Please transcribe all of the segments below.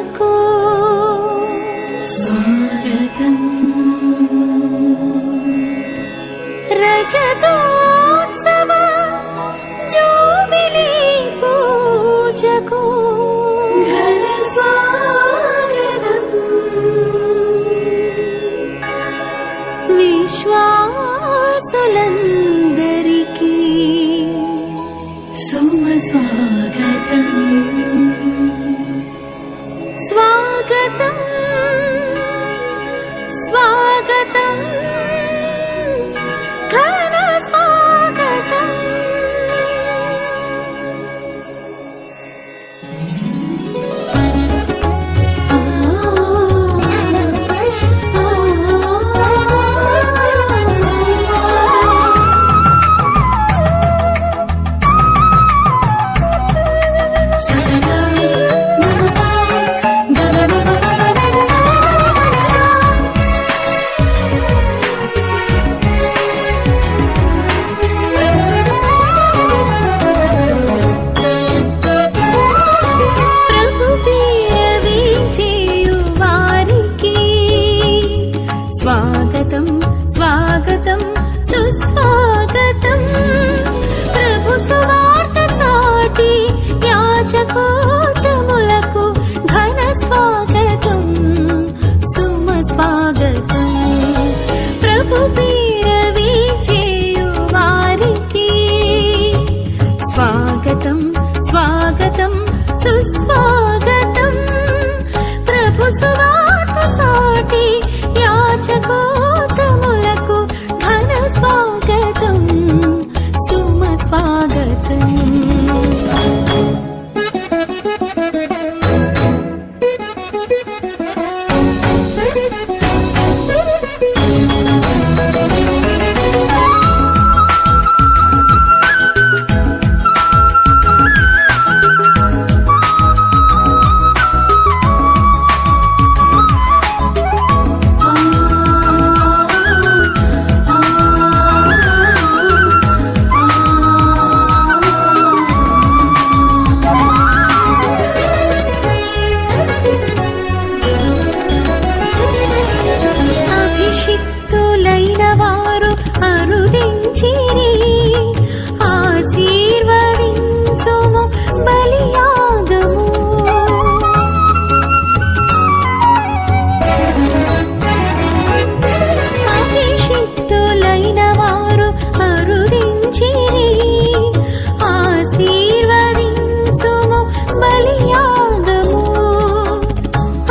యాచకో స్వాగతం రజతోత్సవ జూబిలీ పూజకు ఘన స్వాగతం విశ్వాసులందరికీ సుమ స్వాగతం స్వాగతం స్వాగతం ఘన స్వాగతం స్వాగతం స్వాగతం సుస్వాగతం ప్రభు సువార్త సాటి యాచకోత్తములకు ఘన స్వాగతం సుమ స్వాగతం ప్రభు పేరవి చేయు వారికి స్వాగతం స్వాగతం సుస్వాగతం ప్రభు సువార్త సాటి యాచకోత్తములకు ఘన స్వాగతం సుమ స్వాగతం అభిషిక్తులైన వారు అరుదించిరి ఆశీర్వదించుము బలియాగము అభిషిక్తులైన వారు అరుదించిరి ఆశీర్వదించుము బలియాగము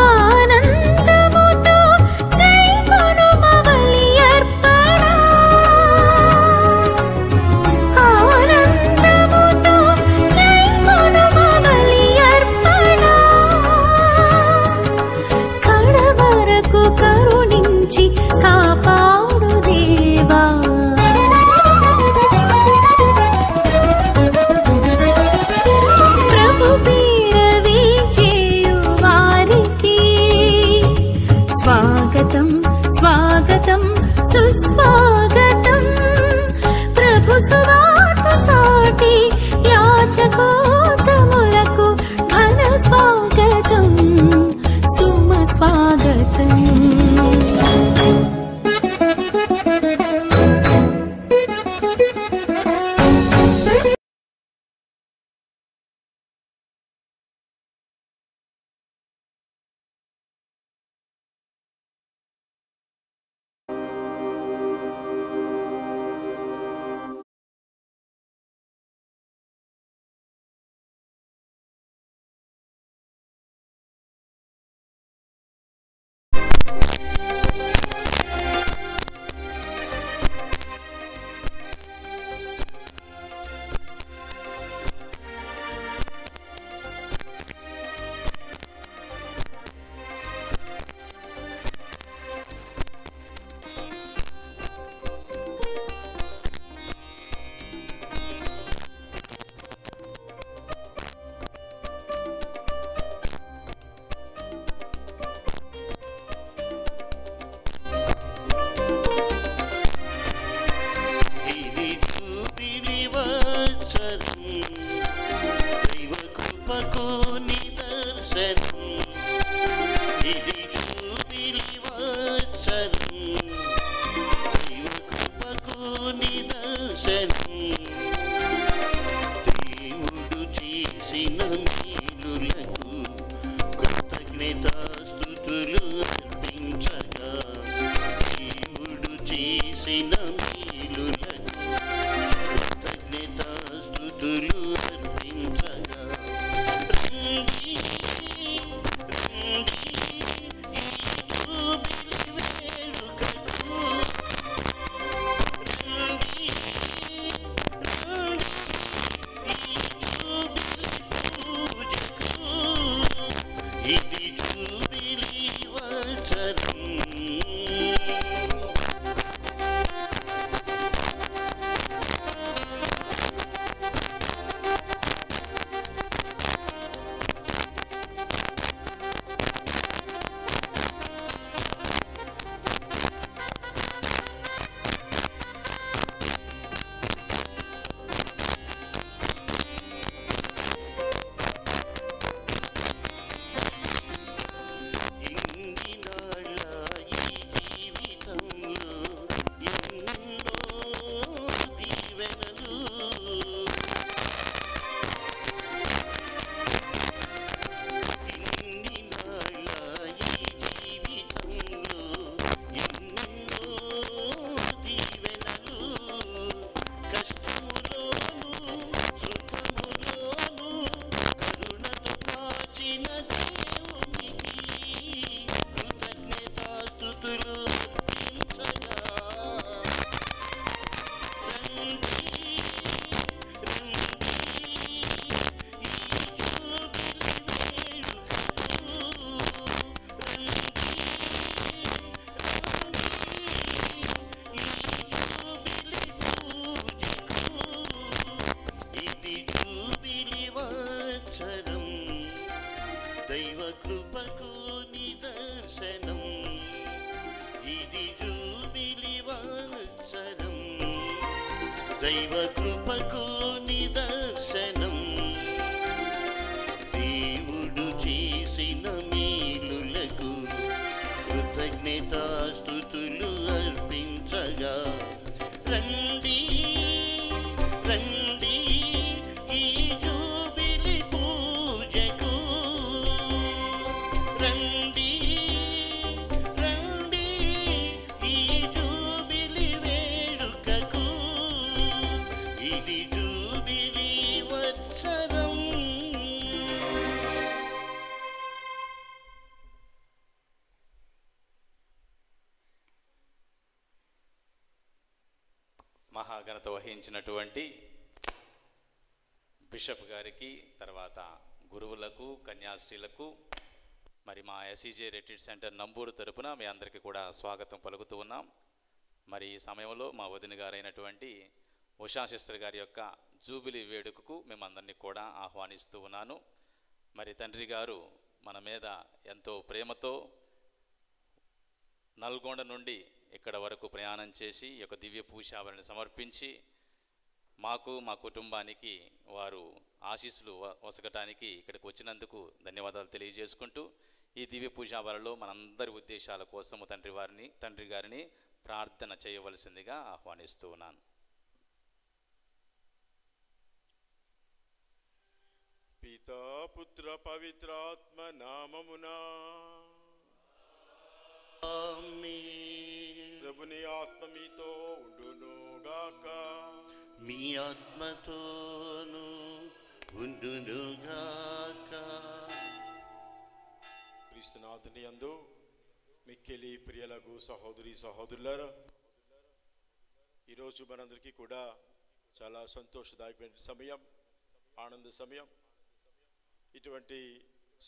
ఆనందముతో జైకొనుమ బలి అర్పణ చేసిన మేలులకు కృతజ్ఞతాస్తుతులు అర్పించగా రండి రండి ఈ జూబిలీ వేడుకకు రండి రండి ఈ జూబిలీ పూజకు ఇది జూబిలీ వత్సరం దైవ కృపకు నిదర్శనం ఇది జూబిలీ వత్సరం దైవ కృపకు నిదర్శనం దేవుడు చేసిన మేలులకు కృతజ్ఞతాస్తుతులు అర్పించగా రండి రండి ఈ జూబిలీ పూజకు రండి రండి ఈ జూబిలీ వేడుకకు ఇది జూబిలీ వత్సరం. మహాఘనత వహించినటువంటి బిషప్ గారికి, తర్వాత గురువులకు, కన్యాశ్రీలకు, మరి మా ఎస్ఈజే రిట్రీట్ సెంటర్ నంబూరు తరపున మీ అందరికీ కూడా స్వాగతం పలుకుతూ ఉన్నాం. మరి ఈ సమయంలో మా వదిన గారైనటువంటి ఉషా సిస్టర్ గారి యొక్క జూబిలీ వేడుకకు మేమందరినీ కూడా ఆహ్వానిస్తూ ఉన్నాను. మరి తండ్రి గారు మన మీద ఎంతో ప్రేమతో నల్గొండ నుండి ఇక్కడ వరకు ప్రయాణం చేసి ఈ యొక్క దివ్య పూజావళిని సమర్పించి మాకు, మా కుటుంబానికి వారు ఆశీస్సులు వసగటానికి ఇక్కడికి వచ్చినందుకు ధన్యవాదాలు తెలియజేసుకుంటూ ఈ దివ్య పూజావళిలో మనందరి ఉద్దేశాల కోసము తండ్రి గారిని ప్రార్థన చేయవలసిందిగా ఆహ్వానిస్తూ ఉన్నాను. పితా పుత్ర పవిత్రాత్మ నామమునా ప్రభుని ఆత్మ మీతో ఉండునుగాక. మీ ఆత్మతోను ఉండునుగాక. క్రీస్తునాథుని యందు మిక్కిలి ప్రియలకు సహోదరి సహోదరులారా, ఈరోజు మనందరికీ కూడా చాలా సంతోషదాయకమైన సమయం, ఆనంద సమయం. ఇటువంటి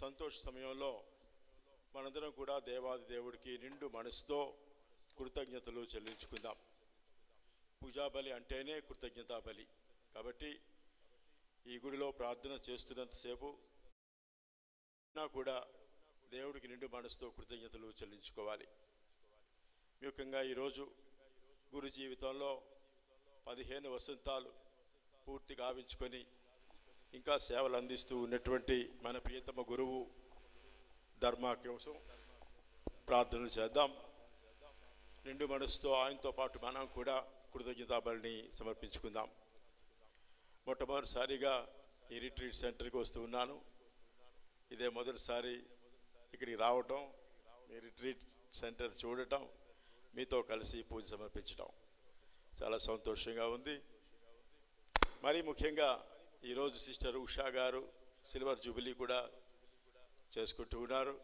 సంతోష సమయంలో మనందరం కూడా దేవాది దేవుడికి నిండు మనసుతో కృతజ్ఞతలు చెల్లించుకుందాం. పూజా బలి అంటేనే కృతజ్ఞతా బలి. కాబట్టి ఈ గుడిలో ప్రార్థన చేస్తున్నంతసేపు కూడా దేవుడికి నిండు మనసుతో కృతజ్ఞతలు చెల్లించుకోవాలి. ముఖ్యంగా ఈరోజు గురు జీవితంలో 15 వసంతాలు పూర్తి గావించుకొని ఇంకా సేవలు అందిస్తూ ఉన్నటువంటి మన ప్రియతమ గురువు ధర్మ కోసం ప్రార్థనలు చేద్దాం. నిండు మనసుతో ఆయనతో పాటు మనం కూడా కృతజ్ఞతా బలిని సమర్పించుకుందాం. మొట్టమొదటిసారిగా ఈ రిట్రీట్ సెంటర్కి వస్తూ ఉన్నాను. ఇదే మొదటిసారి ఇక్కడికి రావటం, మీ రిట్రీట్ సెంటర్ చూడటం, మీతో కలిసి పూజ సమర్పించటం. చాలా సంతోషంగా ఉంది. మరి ముఖ్యంగా ఈరోజు సిస్టర్ ఉషా గారు సిల్వర్ జూబిలీ కూడా చేసుకుంటూ ఉన్నారు.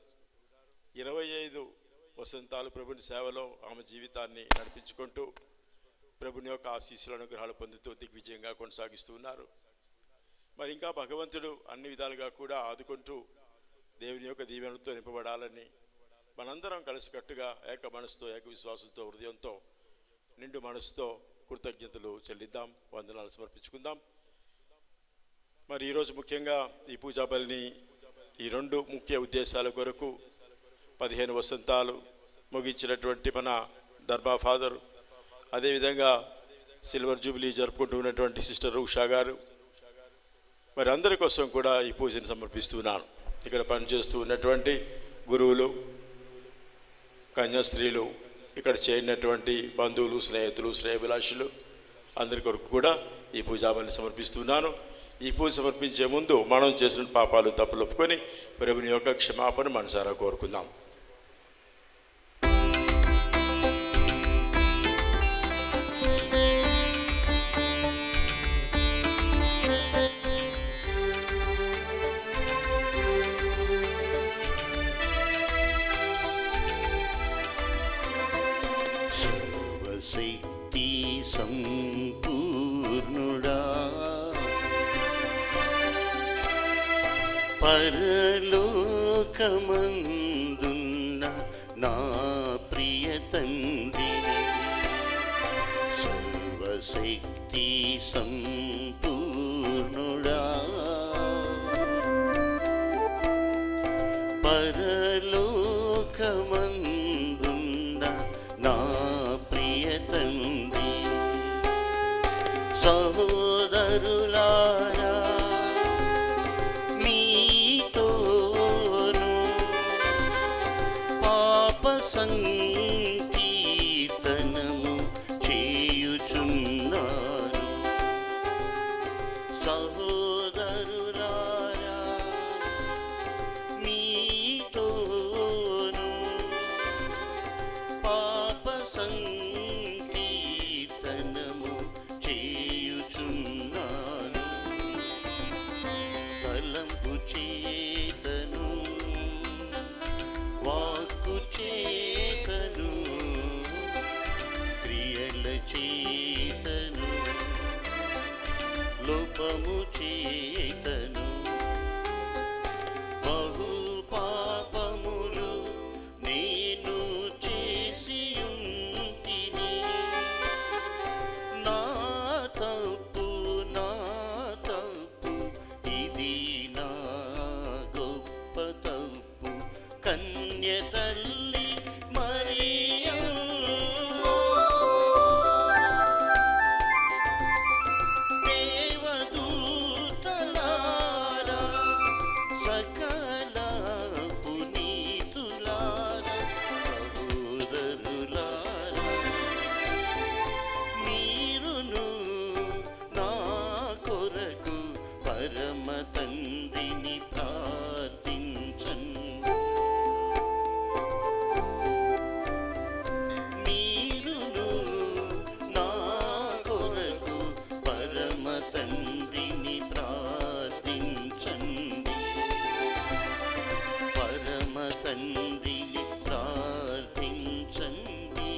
25 వసంతాలు ప్రభుని సేవలో ఆమె జీవితాన్ని నడిపించుకుంటూ ప్రభుని యొక్క ఆశీస్సుల అనుగ్రహాలు పొందుతూ దిగ్విజయంగా కొనసాగిస్తూ ఉన్నారు. మరి ఇంకా భగవంతుడు అన్ని విధాలుగా కూడా ఆదుకుంటూ దేవుని యొక్క దీవెనలతో నింపబడాలని మనందరం కలిసికట్టుగా ఏక మనసుతో, ఏక విశ్వాసంతో, హృదయంతో, నిండు మనసుతో కృతజ్ఞతలు చెల్లిద్దాం, వందనాలు సమర్పించుకుందాం. మరి ఈరోజు ముఖ్యంగా ఈ పూజా బలిని ఈ 2 ముఖ్య ఉద్దేశాల కొరకు 15 వసంతాలు ముగించినటువంటి మన ధర్మా ఫాదర్, అదేవిధంగా సిల్వర్ జూబిలీ జరుపుకుంటూ ఉన్నటువంటి సిస్టర్ ఉషా గారు, మరి అందరి కోసం కూడా ఈ పూజను సమర్పిస్తున్నాను. ఇక్కడ పనిచేస్తూ ఉన్నటువంటి గురువులు, కన్యాస్త్రీలు, ఇక్కడ చేరినటువంటి బంధువులు, స్నేహితులు, శ్రేయభిలాషులు అందరి కొరకు కూడా ఈ పూజాబలిని సమర్పిస్తున్నాను. ఈ పూజ సమర్పించే ముందు మనం చేసిన పాపాలు, తప్పులు ఒప్పుకొని ప్రభుని యొక్క క్షమాపణ మనసారా కోరుకుందాం. సర్వశక్తి సంపూర్ణుడా, పరలోకమందున్న నా ప్రియ తండ్రి, సర్వశక్తి సంపూర్ణుడా, పరలోకమందున్న నా ప్రియ తండ్రి, సహోదరులారా మీతోను పాప సంకీర్తనము చేయుచున్నాను. సహోదరులారా మీతోను పాప సంకీర్తనము చేయుచున్నాను. తలంపు చేతను, వాక్కు చేతను, క్రియల చేతను, లోపము చేతను, బహు పాపములు నేను చేసియుంటిని. నా తప్పు, నా తప్పు, ఇది నా గొప్ప తప్పు. కన్య తల్లి మరియమ్మ, దేవదూతలారా, సకల పునీతులారా, సహోదరులారా, మీరును నా కొరకు పరమ తండ్రిని ప్రార్థించండి. మీరును నా కొరకు పరమ తండ్రిని ప్రార్థించండి. పరమ తండ్రిని ప్రార్థించండి.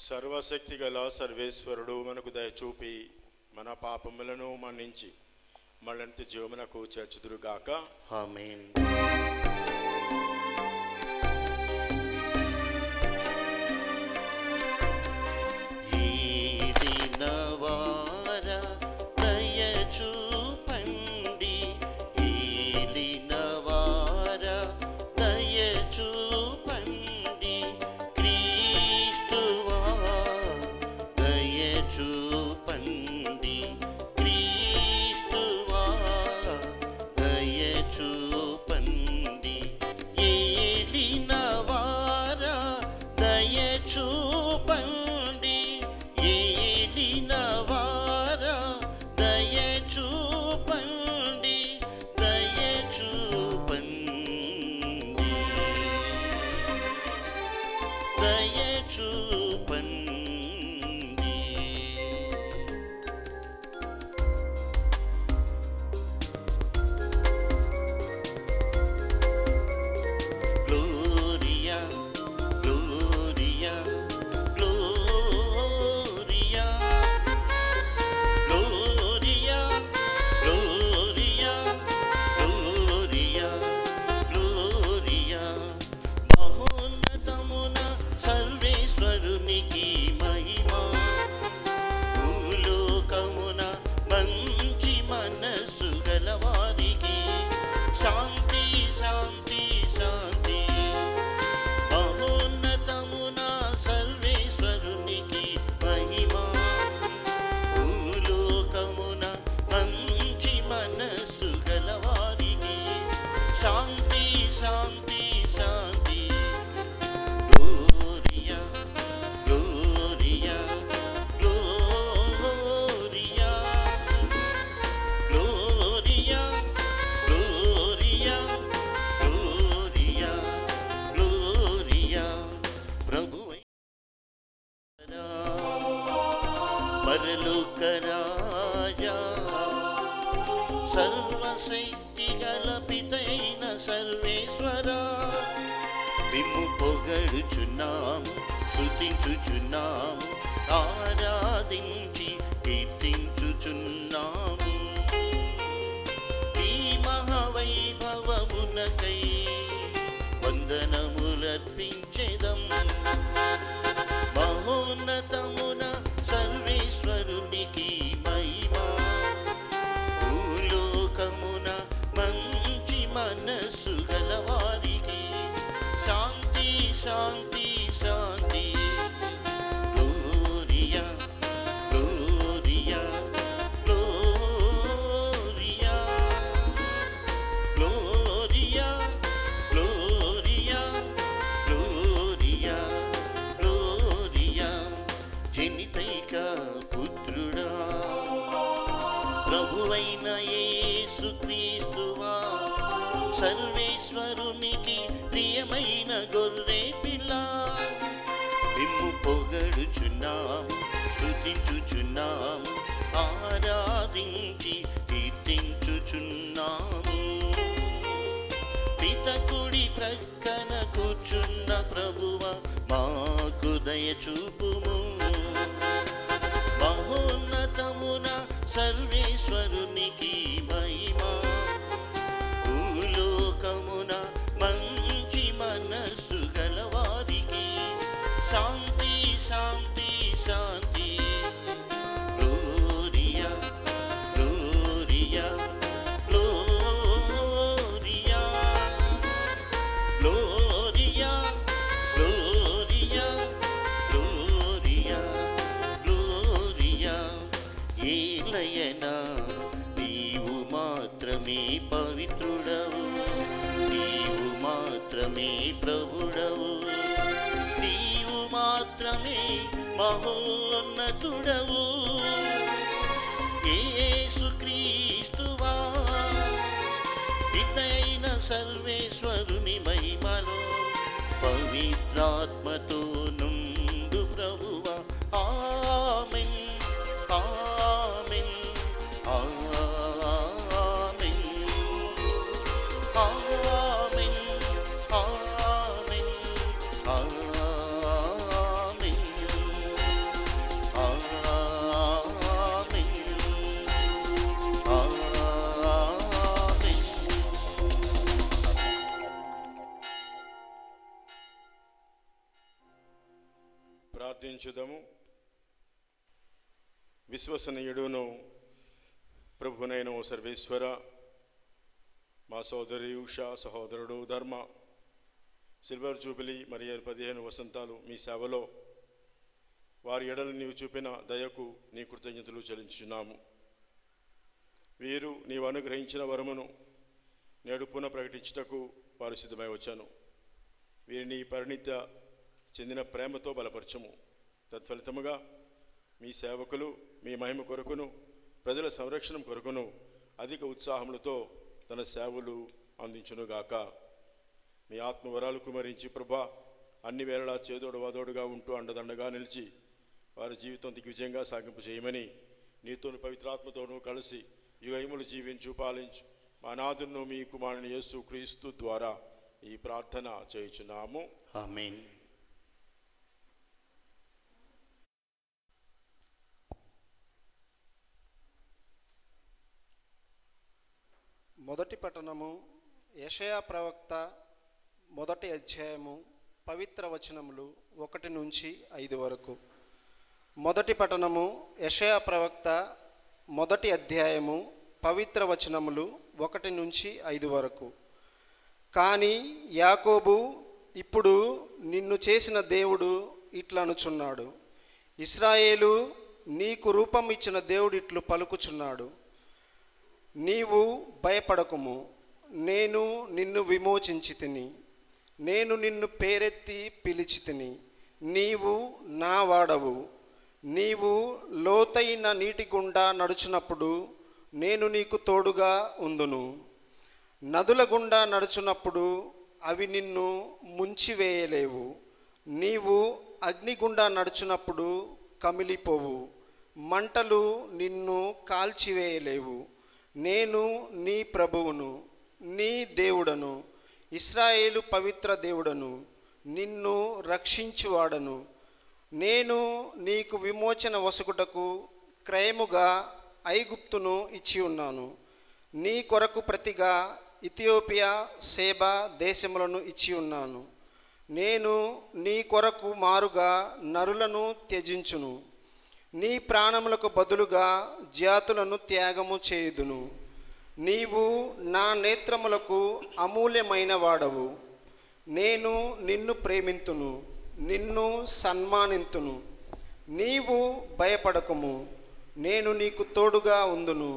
సర్వశక్తి గల సర్వేశ్వరుడు మనకు దయచూపి మన పాపములను మన్నించి మళ్ళంటి జీవమునకు చేర్చుదురుగాక. ఆమేన్. ఏలినవార దయ చూపండి, ఏలినవార దయ చూపండి, క్రీస్తువా దయ చూపండి, క్రీస్తువా దయ చూపండి. మిమ్ము పొగడుచున్నాము స్తుతించుచున్నాము ఆరాధించి కీర్తించుచున్నాము ఈ మహావైభవమునకై వందనములర్పించెదం మహోన్నతమున సర్వేశ్వరునికి మహిమా భూలోకమున మంచి మనస్సు గలవారికి శాంతి శాంతి శాంతి gloria gloria gloria gloria gloria gloria gloria జనితైక పుత్రుడా ప్రభువైన యేసుక్రీస్తువా సర్వేశ్వరునికి ప్రియమైన గొర్రె పిల్ల మిమ్ము పొగడుచున్నాము స్తుతించుచున్నాము ఆరాధించి కీర్తించుచున్నాము పితకుడి ప్రక్కన కూర్చున్న ప్రభువ మాకు దయ చూపుము మహోన్నతమున సర్వేశ్వరునికి మహిమా భూలోకమున మంచి మనస్సు గలవారికి శాంతి శాంతి శాంతి gloria gloria gloria gloria gloria gloria gloria ఏలయనా నీవు మాత్రమే పవిత్రుడవు నీవు మాత్రమే ప్రభుడవు నీవు మాత్రమే మహోన్నతుడవు యేసుక్రీస్తువా పితైన సర్వేశ్వరుని మహిమలో పవిత్రాత్మతో నుండు ప్రభువా ఆమేన్ amen amen amen amen amen amen ఆమేన్. ప్రార్థించుదాము. విశ్వసనీయుడును ప్రభునైన ఓ సర్వేశ్వర, మా సోదరి ఉషా, సహోదరుడు ధర్మ సిల్వర్ జూబిలీ మరియు 15 వసంతాలు మీ సేవలో వారి ఎడల నీవు చూపిన దయకు నీ కృతజ్ఞతలు చెల్లించున్నాము. వీరు నీవు అనుగ్రహించిన వరమును నేడు పునః ప్రకటించుటకు వారు సిద్ధమై వచ్చాను. వీరిని పరిణిత చెందిన ప్రేమతో బలపరచము. తత్ఫలితముగా మీ సేవకులు మీ మహిమ కొరకును ప్రజల సంరక్షణ కొరకును అధిక ఉత్సాహములతో తన సేవలు అందించునుగాక. మీ ఆత్మవరాలు కుమరించి ప్రభా అన్ని వేళలా చేదోడు వాదోడుగా ఉంటూ అండదండగా నిలిచి వారి జీవితం దిగ్విజయంగా సాగింపు చేయమని నీతోను పవిత్రాత్మతోనూ కలిసి యుగములు జీవించు పాలించు మా నాథును మీ కుమారుని యేసు క్రీస్తు ద్వారా ఈ ప్రార్థన చేయుచున్నాము. ఆమేన్. మొదటి పట్టణము యెషయా ప్రవక్త మొదటి అధ్యాయము పవిత్ర వచనములు 1 నుంచి 5 వరకు. మొదటి పట్టణము యెషయా ప్రవక్త మొదటి అధ్యాయము పవిత్ర వచనములు 1 నుంచి 5 వరకు. కానీ యాకోబు, ఇప్పుడు నిన్ను చేసిన దేవుడు ఇట్లనుచున్నాడు, ఇశ్రాయేలు, నీకు రూపం ఇచ్చిన దేవుడు ఇట్లు పలుకుచున్నాడు, నీవు భయపడకుము, నేను నిన్ను విమోచించి తిని, నేను నిన్ను పేరెత్తి పిలిచి తిని, నీవు నా వాడవు. నీవు లోతైన నీటి గుండా నడుచున్నప్పుడు నేను నీకు తోడుగా ఉందును. నదుల గుండా నడుచున్నప్పుడు అవి నిన్ను ముంచివేయలేవు. నీవు అగ్నిగుండా నడుచున్నప్పుడు కమిలిపోవు, మంటలు నిన్ను కాల్చివేయలేవు. నేను నీ ప్రభువును, నీ దేవుడను, ఇశ్రాయేలు పవిత్ర దేవుడను. నిన్ను రక్షించువాడను. నేను నీకు విమోచన వసుకుటకు క్రయముగా ఐగుప్తును ఇచ్చి ఉన్నాను. నీ కొరకు ప్రతిగా ఇథియోపియా, సేబా దేశములను ఇచ్చి ఉన్నాను. నేను నీ కొరకు మారుగా నరులను త్యజించును. నీ ప్రాణములకు బదులుగా జాతులను త్యాగము చేయుదును. నీవు నా నేత్రములకు అమూల్యమైన వాడవు. నేను నిన్ను ప్రేమింతును, నిన్ను సన్మానింతును. నీవు భయపడకుము, నేను నీకు తోడుగా ఉందును.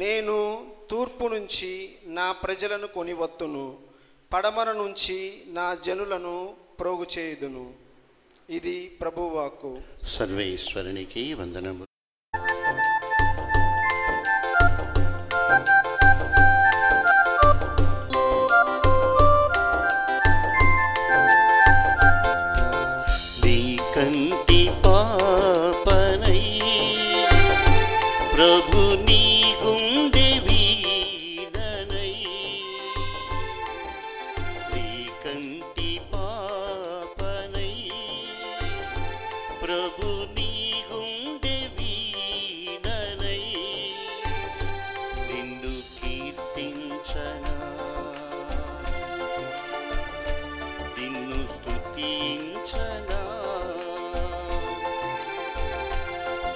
నేను తూర్పు నుంచి నా ప్రజలను కొనివత్తును, పడమర నుంచి నా జనులను ప్రోగు చేయుదును. ఇది ప్రభువాక్కు. సర్వేశ్వరునికి వందనము. నీ కంటి పాపనై ప్రభు నీ గుండె వీణనై, నీ కంటి పాపనై ప్రభు నీ గుండె వీణనై, నిన్ను కీర్తించనా, నిన్ను స్తుతించనా,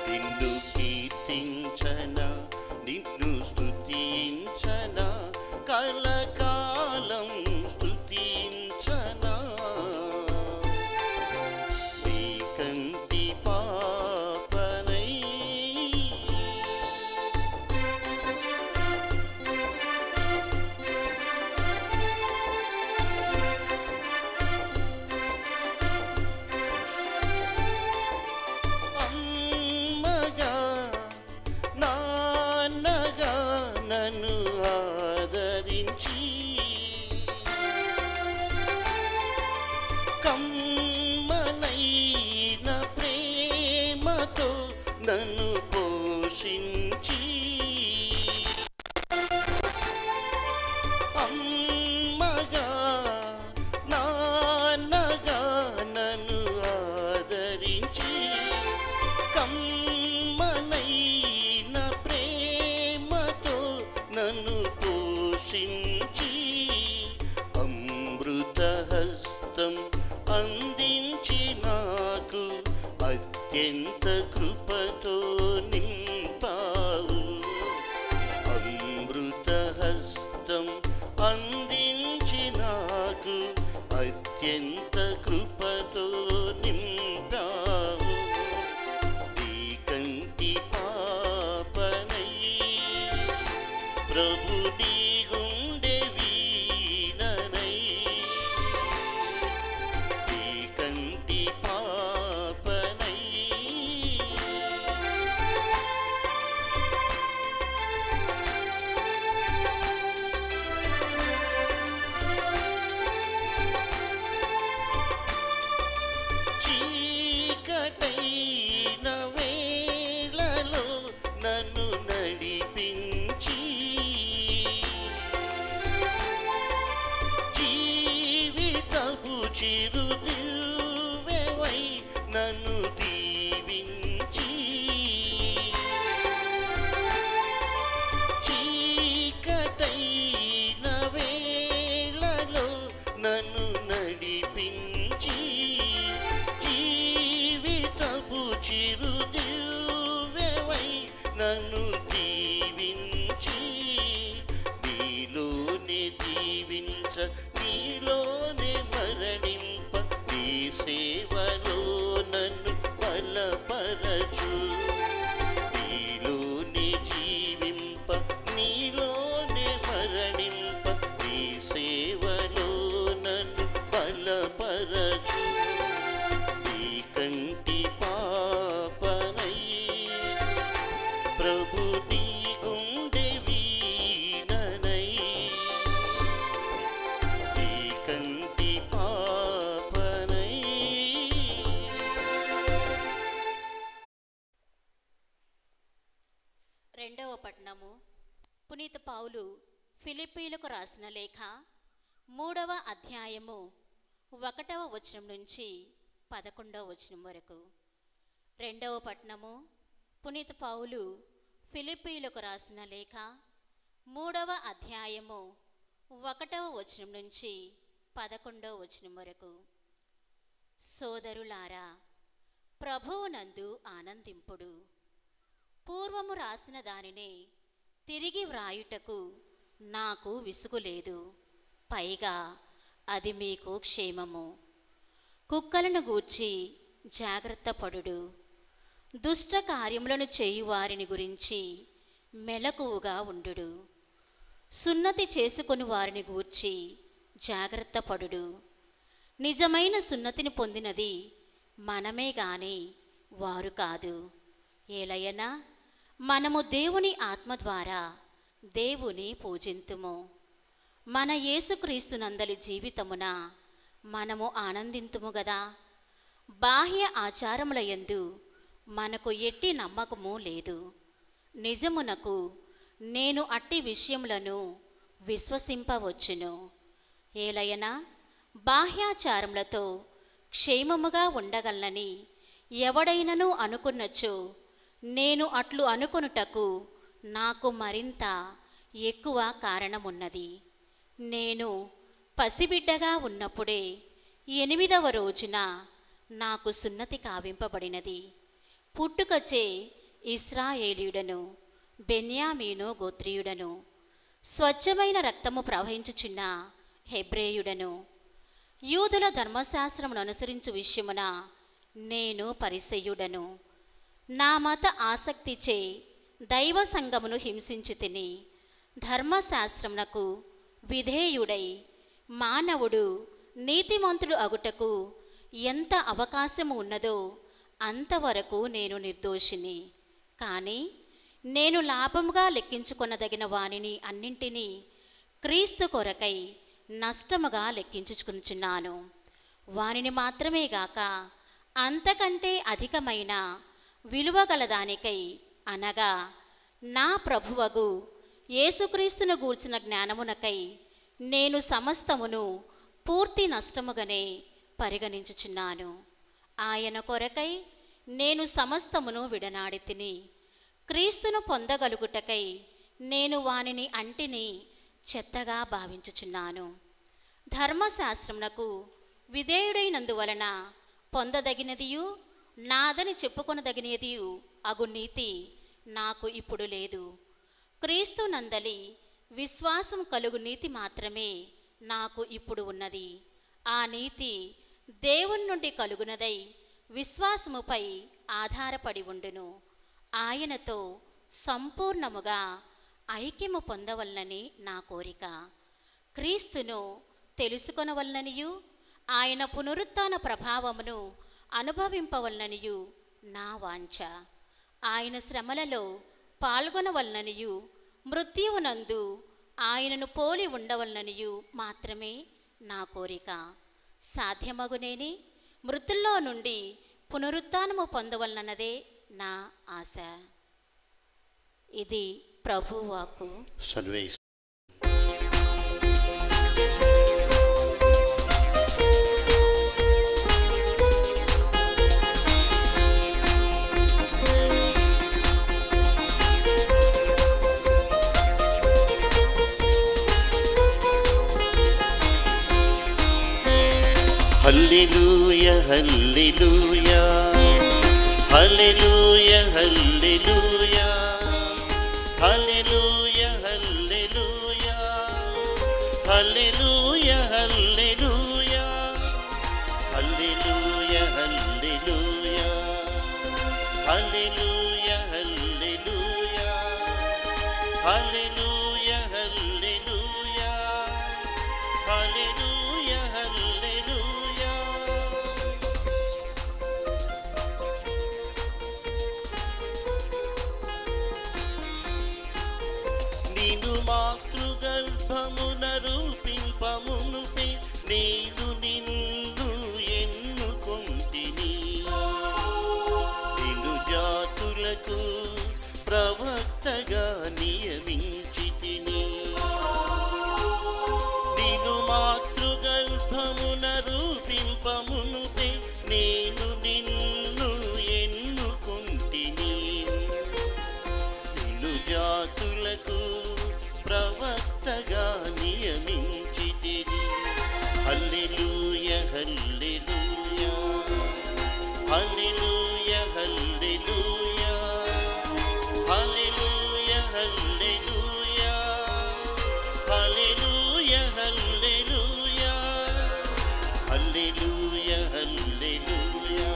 నిన్ను కీర్తించనా, నిన్ను స్తుతించనా, కలకాలం స్తుతించనా, నీ కంటి పాపనై. అమ్మగా నాన్నగా నన్ను ఆదరించి, కమ్మనైన ప్రేమతో నన్ను పోషించి, అమ్మగా నాన్నగా నన్ను ఆదరించి, కమ్మనైన ప్రేమతో నన్ను పోషించి, అమృతహస్తం అందించి నాకు అత్యంత కృపతో నింపావు. అమృతహస్తం అందించి నాకు అత్యంత కృపతో నింపావు. నీ కంటి పాపనై ప్రభు నీ గుండె వీణనై, నీ కంటి పాపనై. చీకటైన వేళలో నన్ను నడిపించి, జీవితపు చిరుదివ్వెవై నన్ను దీవించి, చీకటైన వేళలో నన్ను నడిపించి, జీవితపు చిరుదివ్వెవై నన్ను దీవించి, నీలోనే జీవించ నీలోనే మరణింప, నీ సేవలో నన్ను బలపరచు. నీలోనే జీవింప నీలోనే మరణింప, నీ సేవలో నన్ను బలపరచు. నీ కంటి పాపనై ప్రభు నీ గుండె వీణనై, నీ కంటి పాపనై. రెండవ పట్టణము. పునీత పౌలు ఫిలిప్పీలకు రాసిన లేఖ 3వ అధ్యాయము 1వ వచనం నుంచి 11వ వచనం వరకు. 2వ పట్టణము పునీత పౌలు ఫిలిప్పీయులకు రాసిన లేఖ 3వ అధ్యాయము 1వ వచనం నుంచి 11వ వచనం వరకు. సోదరులారా, ప్రభువునందు ఆనందింపుడు. పూర్వము రాసిన దానినే తిరిగి వ్రాయుటకు నాకు విసుగులేదు, పైగా అది మీకు క్షేమము. కుక్కలను గూర్చి జాగ్రత్త పడుడు. దుష్ట కార్యములను చేయువారిని గురించి మెలకువగా ఉండుడు. సున్నతి చేసుకొని వారిని గూర్చి జాగ్రత్త పడుడు. నిజమైన సున్నతిని పొందినది మనమే గాని వారు కాదు. ఏలయనా మనము దేవుని ఆత్మ ద్వారా దేవుని పూజింతుము. మన యేసుక్రీస్తునందలి జీవితమున మనము ఆనందింతుము గదా. బాహ్య ఆచారముల యందు మనకు ఎట్టి నమ్మకము లేదు. నిజమునకు నేను అట్టి విషయములను విశ్వసింపవచ్చును. ఏలయనా బాహ్యాచారములతో క్షేమముగా ఉండగలనని ఎవడైనను అనుకున్నచో నేను అట్లు అనుకొనుటకు నాకు మరింత ఎక్కువ కారణమున్నది. నేను పసిబిడ్డగా ఉన్నప్పుడే 8వ రోజున నాకు సున్నతి కావింపబడినది. పుట్టుకచే ఇశ్రాయేలీయుడను, బెన్యామీను గోత్రీయుడను, స్వచ్ఛమైన రక్తము ప్రవహించుచున్న హెబ్రేయుడను, యూదుల ధర్మశాస్త్రమును అనుసరించు విషయమున నేను పరిసయ్యుడను. నా మత ఆసక్తిచే దైవ సంఘమును హింసించి తిని ధర్మశాస్త్రమునకు విధేయుడై మానవుడు నీతిమంతుడు అగుటకు ఎంత అవకాశము ఉన్నదో అంతవరకు నేను నిర్దోషిని. కానీ నేను లాభముగా లెక్కించుకొనదగిన వానిని అన్నింటినీ క్రీస్తు కొరకై నష్టముగా లెక్కించుచుకున్నాను. వానిని మాత్రమే గాక అంతకంటే అధికమైన విలువ గలదానికై, అనగా నా ప్రభువగు యేసుక్రీస్తును గూర్చిన జ్ఞానమునకై నేను సమస్తమును పూర్తి నష్టముగానే పరిగణించుచున్నాను. ఆయన కొరకై నేను సమస్తమును విడనాడి తిని క్రీస్తును పొందగలుగుటకై నేను వానిని అంటిని చెత్తగా భావించుచున్నాను. ధర్మశాస్త్రమునకు విధేయుడైనందువలన పొందదగినదియు నాదని చెప్పుకొనదగినదియు అగు నీతి నాకు ఇప్పుడు లేదు. క్రీస్తు నందలి విశ్వాసం కలుగు నీతి మాత్రమే నాకు ఇప్పుడు ఉన్నది. ఆ నీతి దేవుని నుండి కలుగునదై విశ్వాసముపై ఆధారపడి ఉండును. ఆయనతో సంపూర్ణముగా ఐక్యము పొందవలనని నా కోరిక. క్రీస్తును తెలుసుకొనవలననియు ఆయన పునరుత్థాన ప్రభావమును అనుభవింపవలననియు నా వాంఛ. ఆయన శ్రమలలో పాల్గొనవలననియు మృత్యువునందు ఆయనను పోలి ఉండవలననియు మాత్రమే నా కోరిక. సాధ్యమగునేని మృతుల్లో నుండి పునరుత్థానము పొందవలనన్నదే నా ఆశ. ఇది ప్రభువాకు. సర్వేస్ హల్లెలూయా hallelujah hallelujah hallelujah hallelujah hallelujah hallelujah hallelujah hallelujah hallelujah hallelujah hallelujah hallelujah hallelujah hallelujah హల్లెలూయా. నిన్ను మాతృగర్భమున రూపింపమునుపే నేను నిన్ను ఎన్నుకొంటిని. నిన్ను జాతులకు ప్రవక్తగా నియమించితిని. నిన్ను మాతృగర్భమున రూపింపమునుపే హల్లెలూయా hallelujah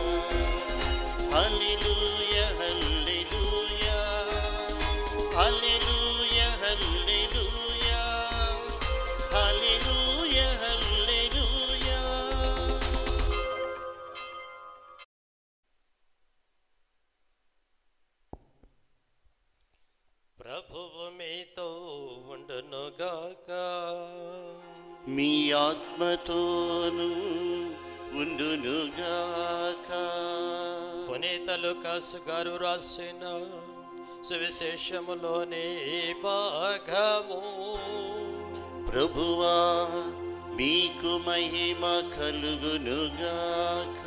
hallelujah hallelujah hallelujah hallelujah hallelujah హల్లెలూయా. ప్రభువు మీతో ఉండునుగాక. మీ ఆత్మతోను ఉండునుగాక. పునీత లూకాసు గారు రాసిన సువిశేషములోని భాగము. ప్రభువా మీకు మహిమ కలుగునుగాక.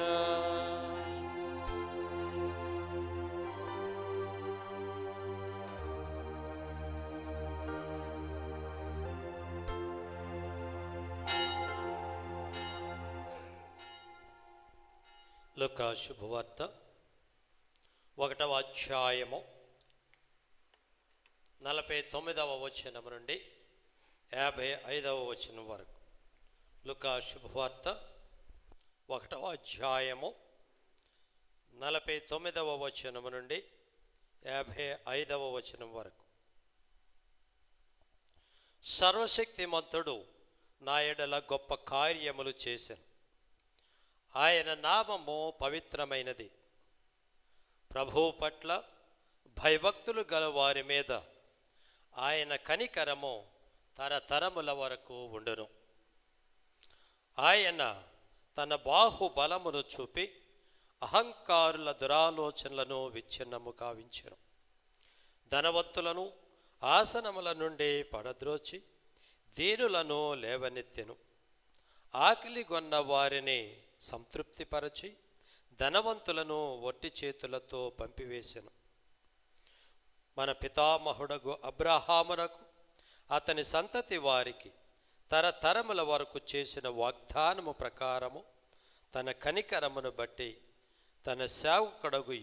లూకా శుభవార్త 1వ అధ్యాయము 49వ వచనం నుండి 55వ వచనం వరకు. లూకా శుభవార్త 1వ అధ్యాయము 49వ వచనం నుండి 55వ వచనం వరకు. సర్వశక్తిమంతుడు నా ఎడల గొప్ప కార్యములు చేశాను. ఆయన నామము పవిత్రమైనది. ప్రభువు పట్ల భయభక్తులు గల వారి మీద ఆయన కనికరము తరతరముల వరకు ఉండును. ఆయన తన బాహుబలమును చూపి అహంకారుల దురాలోచనలను విచ్ఛిన్నము కావించెను. ధనవంతులను ఆసనముల నుండి పడద్రోచి దీనులను లేవనెత్తెను. ఆకలిగొన్న వారిని సంతృప్తిపరచి ధనవంతులను ఒట్టి చేతులతో పంపివేశెను. మన పితామహుడగు అబ్రహామునకు అతని సంతతి వారికి తరతరముల వరకు చేసిన వాగ్దానము ప్రకారము తన కనికరమును బట్టి తన సేవకుడగు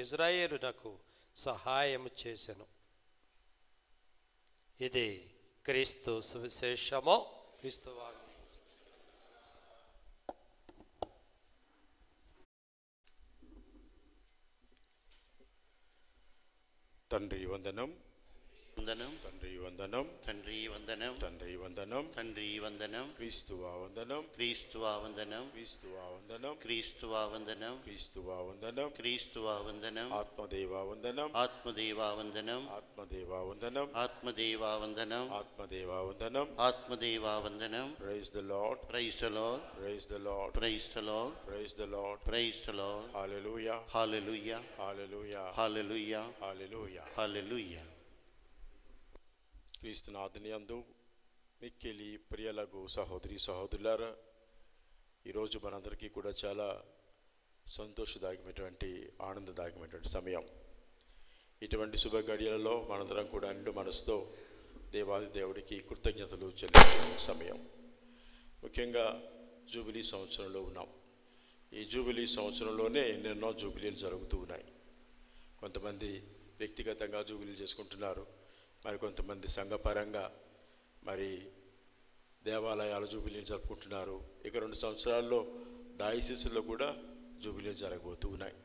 ఇజ్రాయేలునకు సహాయము చేసెను. ఇది క్రీస్తు సువిశేషము. క్రీస్తు వాక్యం. తండ్రి వందనం, వందనం, తండ్రి వందనం, తండ్రి వందనం, తండ్రి వందనం, తండ్రి వందనం, క్రీస్తువా వందనం, క్రీస్తువా వందనం, క్రీస్తువా వందనం, క్రీస్తువా వందనం, క్రీస్తువా వందనం, క్రీస్తువా వందనం, ఆత్మదేవా వందనం, ఆత్మదేవా వందనం, ఆత్మదేవా వందనం, ఆత్మదేవా వందనం, ఆత్మదేవా వందనం. ఆత్మదేవా వందనం. Praise the Lord, praise the Lord, praise the Lord, praise the Lord, praise the Lord, praise the Lord. Hallelujah, hallelujah, hallelujah, hallelujah, hallelujah. Hallelujah. క్రీస్తునాథుని యందు మిక్కిలి ప్రియలగు సహోదరి సహోదరులారా, ఈరోజు మనందరికీ కూడా చాలా సంతోషదాయకమైనటువంటి ఆనందదాయకమైనటువంటి సమయం. ఇటువంటి శుభ గడియలలో మనందరం కూడా నిండు మనసుతో దేవాది దేవుడికి కృతజ్ఞతలు చెల్లించే సమయం. ముఖ్యంగా జూబిలీ సంవత్సరంలో ఉన్నాం. ఈ జూబిలీ సంవత్సరంలోనే ఎన్నెన్నో జూబిలీలు జరుగుతూ ఉన్నాయి. కొంతమంది వ్యక్తిగతంగా జూబిలీలు చేసుకుంటున్నారు, మరి కొంతమంది సంఘపరంగా మరి దేవాలయాలు జూబిలీలు జరుపుకుంటున్నారు. ఇక 2 సంవత్సరాల్లో డయాసిస్లో కూడా జూబిలీలు జరగబోతూ ఉన్నాయి.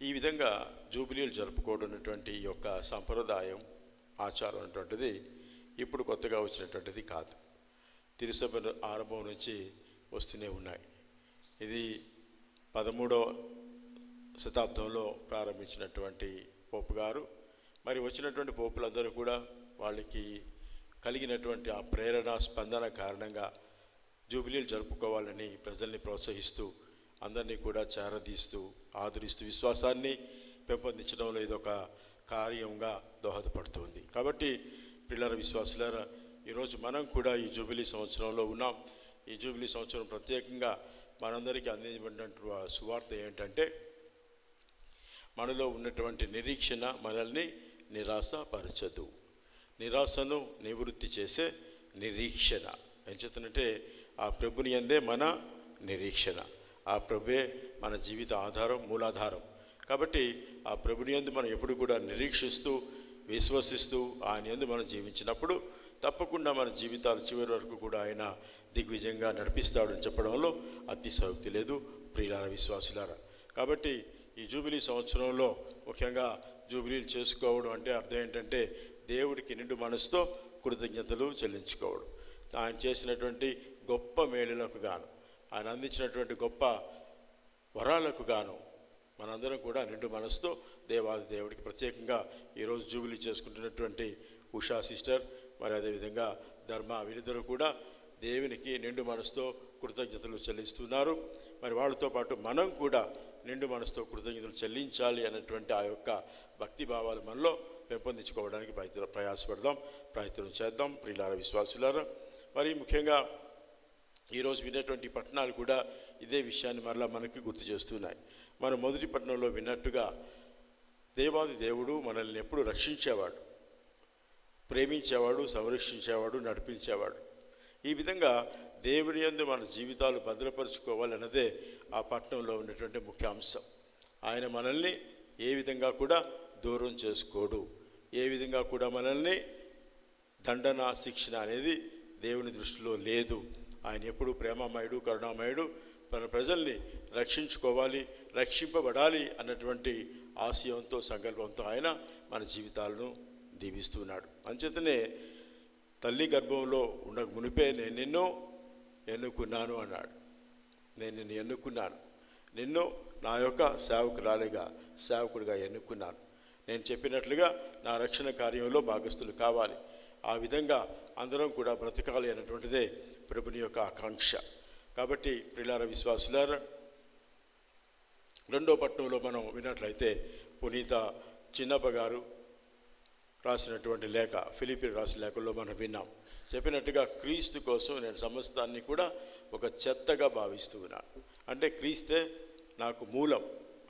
ఈ విధంగా జూబిలీలు జరుపుకోవడం ఈ యొక్క సంప్రదాయం, ఆచారం అటువంటిది ఇప్పుడు కొత్తగా వచ్చినటువంటిది కాదు. తిరుసభ ఆరంభం నుంచి వస్తూనే ఉన్నాయి. ఇది 13వ శతాబ్దంలో ప్రారంభించినటువంటి పోపు గారు, మరి వచ్చినటువంటి పోపులందరూ కూడా వాళ్ళకి కలిగినటువంటి ఆ ప్రేరణ స్పందన కారణంగా జూబిలీలు జరుపుకోవాలని ప్రజల్ని ప్రోత్సహిస్తూ అందరినీ కూడా చేరదీస్తూ ఆదరిస్తూ విశ్వాసాన్ని పెంపొందించడంలో ఇదొక కార్యంగా దోహదపడుతుంది. కాబట్టి పిల్లల విశ్వాసులారా, ఈరోజు మనం కూడా ఈ జూబిలీ సంవత్సరంలో ఉన్నాం. ఈ జూబిలీ సంవత్సరం ప్రత్యేకంగా మనందరికీ అందించబడినటువంటి సువార్త ఏంటంటే, మనలో ఉన్నటువంటి నిరీక్షణ మనల్ని నిరాశపరచదు. నిరాశను నివృత్తి చేసే నిరీక్షణ ఏం చేస్తున్నట్టే ఆ ప్రభుని యందే మన నిరీక్షణ. ఆ ప్రభువే మన జీవిత ఆధారం, మూలాధారం. కాబట్టి ఆ ప్రభుని యందు మనం ఎప్పుడు కూడా నిరీక్షిస్తూ విశ్వసిస్తూ ఆయన యందు మనం జీవించినప్పుడు తప్పకుండా మన జీవితాలు చివరి వరకు కూడా ఆయన దిగ్విజయంగా నడిపిస్తాడని చెప్పడంలో అతిశయోక్తి లేదు ప్రియులార విశ్వాసులారా. కాబట్టి ఈ జూబిలీ సంవత్సరంలో ముఖ్యంగా జూబిలీలు చేసుకోవడం అంటే అర్థం ఏంటంటే దేవుడికి నిండు మనసుతో కృతజ్ఞతలు చెల్లించుకోవడం. ఆయన చేసినటువంటి గొప్ప మేలులకు గాను, ఆయన అందించినటువంటి గొప్ప వరాలకు గాను మనందరం కూడా నిండు మనసుతో దేవాది దేవుడికి ప్రత్యేకంగా ఈరోజు జూబిలీ చేసుకుంటున్నటువంటి ఉషా సిస్టర్, మరి అదేవిధంగా ధర్మ, వీరిద్దరూ కూడా దేవునికి నిండు మనసుతో కృతజ్ఞతలు చెల్లిస్తున్నారు. మరి వాళ్ళతో పాటు మనం కూడా నిండు మనసుతో కృతజ్ఞతలు చెల్లించాలి అన్నటువంటి ఆ యొక్క భక్తి భావాలు మనలో పెంపొందించుకోవడానికి ప్రయాసపడదాం, ప్రయత్నం చేద్దాం ప్రియులార విశ్వాసులారా. మరి ముఖ్యంగా ఈరోజు వినేటువంటి పట్టణాలు కూడా ఇదే విషయాన్ని మరలా మనకి గుర్తు చేస్తున్నాయి. మనం మొదటి పట్టణంలో విన్నట్టుగా దేవాది దేవుడు మనల్ని ఎప్పుడు రక్షించేవాడు, ప్రేమించేవాడు, సంరక్షించేవాడు, నడిపించేవాడు. ఈ విధంగా దేవుని యందు మన జీవితాలు భద్రపరుచుకోవాలన్నదే ఆ పట్టణంలో ఉన్నటువంటి ముఖ్య అంశం. ఆయన మనల్ని ఏ విధంగా కూడా దూరం చేసుకోడు, ఏ విధంగా కూడా మనల్ని దండన, శిక్షణ అనేది దేవుని దృష్టిలో లేదు. ఆయన ఎప్పుడు ప్రేమమయుడు, కరుణామయుడు, మన ప్రజల్ని రక్షించుకోవాలి, రక్షింపబడాలి అన్నటువంటి ఆశయంతో, సంకల్పంతో ఆయన మన జీవితాలను దీవిస్తున్నాడు. అంచేతనే తల్లి గర్భంలో ఉన్న మునిపే నేను నిన్ను ఎన్నుకున్నాను అన్నాడు. నేను నిన్ను ఎన్నుకున్నాను, నిన్ను నా యొక్క సేవకుడిగా ఎన్నుకున్నాను. నేను చెప్పినట్లుగా నా రక్షణ కార్యంలో భాగస్థులు కావాలి. ఆ విధంగా అందరం కూడా బ్రతకాలి అన్నటువంటిదే ప్రభుని యొక్క ఆకాంక్ష. కాబట్టి ప్రియులార విశ్వాసులారా, రెండో పట్టణంలో మనం విన్నట్లయితే పునీత చిన్నప్ప గారు రాసినటువంటి లేఖ, ఫిలిప్పీయులకు రాసిన లేఖల్లో మనం విన్నాం. చెప్పినట్టుగా క్రీస్తు కోసం నేను సమస్తాన్ని కూడా ఒక చెత్తగా భావిస్తూ ఉన్నాను. అంటే క్రీస్తే నాకు మూలం.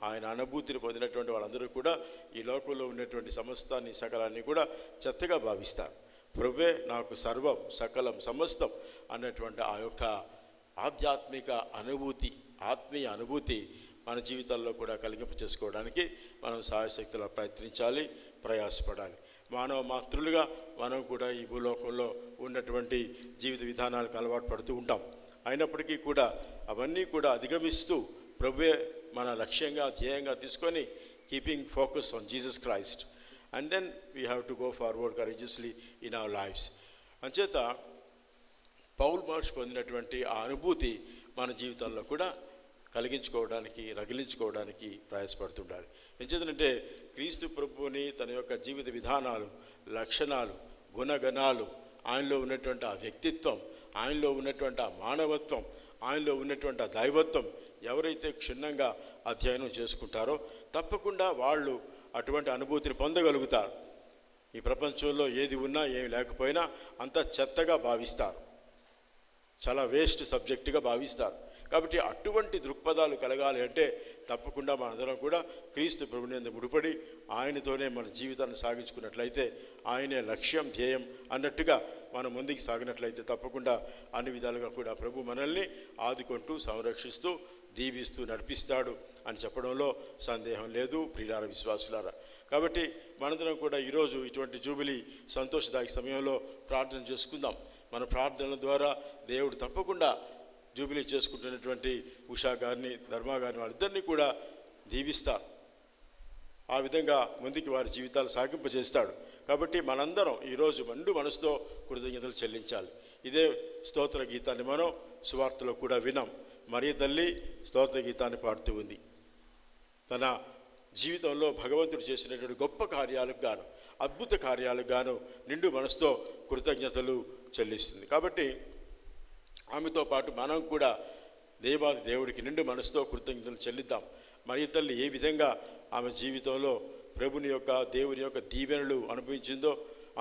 ఆయన అనుభూతిని పొందినటువంటి వాళ్ళందరూ కూడా ఈ లోకంలో ఉన్నటువంటి సమస్తాన్ని, సకలాన్ని కూడా చెత్తగా భావిస్తారు. ప్రభువే నాకు సర్వం, సకలం, సమస్తం అన్నటువంటి ఆ యొక్క ఆధ్యాత్మిక అనుభూతి, ఆత్మీయ అనుభూతి మన జీవితాల్లో కూడా కలిగింప చేసుకోవడానికి మనం సాయశక్తులా ప్రయత్నించాలి, ప్రయాసపడాలి. మానవ మాతృలుగా మనం కూడా ఈ భూలోకంలో ఉన్నటువంటి జీవిత విధానాలకు అలవాటు పడుతూ ఉంటాం. అయినప్పటికీ కూడా అవన్నీ కూడా అధిగమిస్తూ ప్రభువే మన లక్ష్యంగా, ధ్యేయంగా తీసుకొని keeping focus on Jesus Christ, and then we have to go forward courageously in our lives. అంచేత పౌలు మహర్షి పొందినటువంటి ఆ అనుభూతి మన జీవితాల్లో కూడా కలిగించుకోవడానికి, రగిలించుకోవడానికి ప్రయాసపడుతుండాలి. ఎంచేతంటే క్రీస్తు ప్రభువుని తన యొక్క జీవిత విధానాలు, లక్షణాలు, గుణగణాలు, ఆయనలో ఉన్నటువంటి ఆ వ్యక్తిత్వం, ఆయనలో ఉన్నటువంటి ఆ మానవత్వం, ఆయనలో ఉన్నటువంటి ఆ దైవత్వం ఎవరైతే క్షుణ్ణంగా అధ్యయనం చేసుకుంటారో తప్పకుండా వాళ్ళు అటువంటి అనుభూతిని పొందగలుగుతారు. ఈ ప్రపంచంలో ఏది ఉన్నా ఏమి లేకపోయినా అంతా చెత్తగా భావిస్తారు, చాలా వేస్ట్ సబ్జెక్టుగా భావిస్తారు. కాబట్టి అటువంటి దృక్పథాలు కలగాలి అంటే తప్పకుండా మనందరం కూడా క్రీస్తు ప్రభుని యందు ముడిపడి ఆయనతోనే మన జీవితాన్ని సాగించుకున్నట్లయితే, ఆయనే లక్ష్యం, ధ్యేయం అన్నట్టుగా మనం ముందుకు సాగినట్లయితే తప్పకుండా అన్ని విధాలుగా కూడా ప్రభు మనల్ని ఆదుకుంటూ, సంరక్షిస్తూ, దీవిస్తూ నడిపిస్తాడు అని చెప్పడంలో సందేహం లేదు ప్రియులార విశ్వాసులారా. కాబట్టి మనందరం కూడా ఈరోజు ఇటువంటి జూబిలీ సంతోషదాయక సమయంలో ప్రార్థన చేసుకుందాం. మన ప్రార్థనల ద్వారా దేవుడు తప్పకుండా జూబిలీ చేసుకుంటున్నటువంటి ఉషా గారిని, ధర్మ గారిని, వాళ్ళిద్దరినీ కూడా దీవిస్తారు. ఆ విధంగా ముందుకు వారి జీవితాలు సాగింపజేస్తాడు. కాబట్టి మనందరం ఈరోజు మండు మనసుతో కృతజ్ఞతలు చెల్లించాలి. ఇదే స్తోత్ర గీతాన్ని మనం సువార్తలో కూడా విన్నాం. మరియ తల్లి స్తోత్ర గీతాన్ని పాడుతూ ఉంది. తన జీవితంలో భగవంతుడు చేసినటువంటి గొప్ప కార్యాలకు గాను, అద్భుత కార్యాలకు గాను నిండు మనసుతో కృతజ్ఞతలు చెల్లిస్తుంది. కాబట్టి ఆమెతో పాటు మనం కూడా దేవాది దేవుడికి నిండు మనసుతో కృతజ్ఞతలు చెల్లిద్దాం. మరియ తల్లి ఏ విధంగా ఆమె జీవితంలో ప్రభుని యొక్క, దేవుని యొక్క దీవెనలు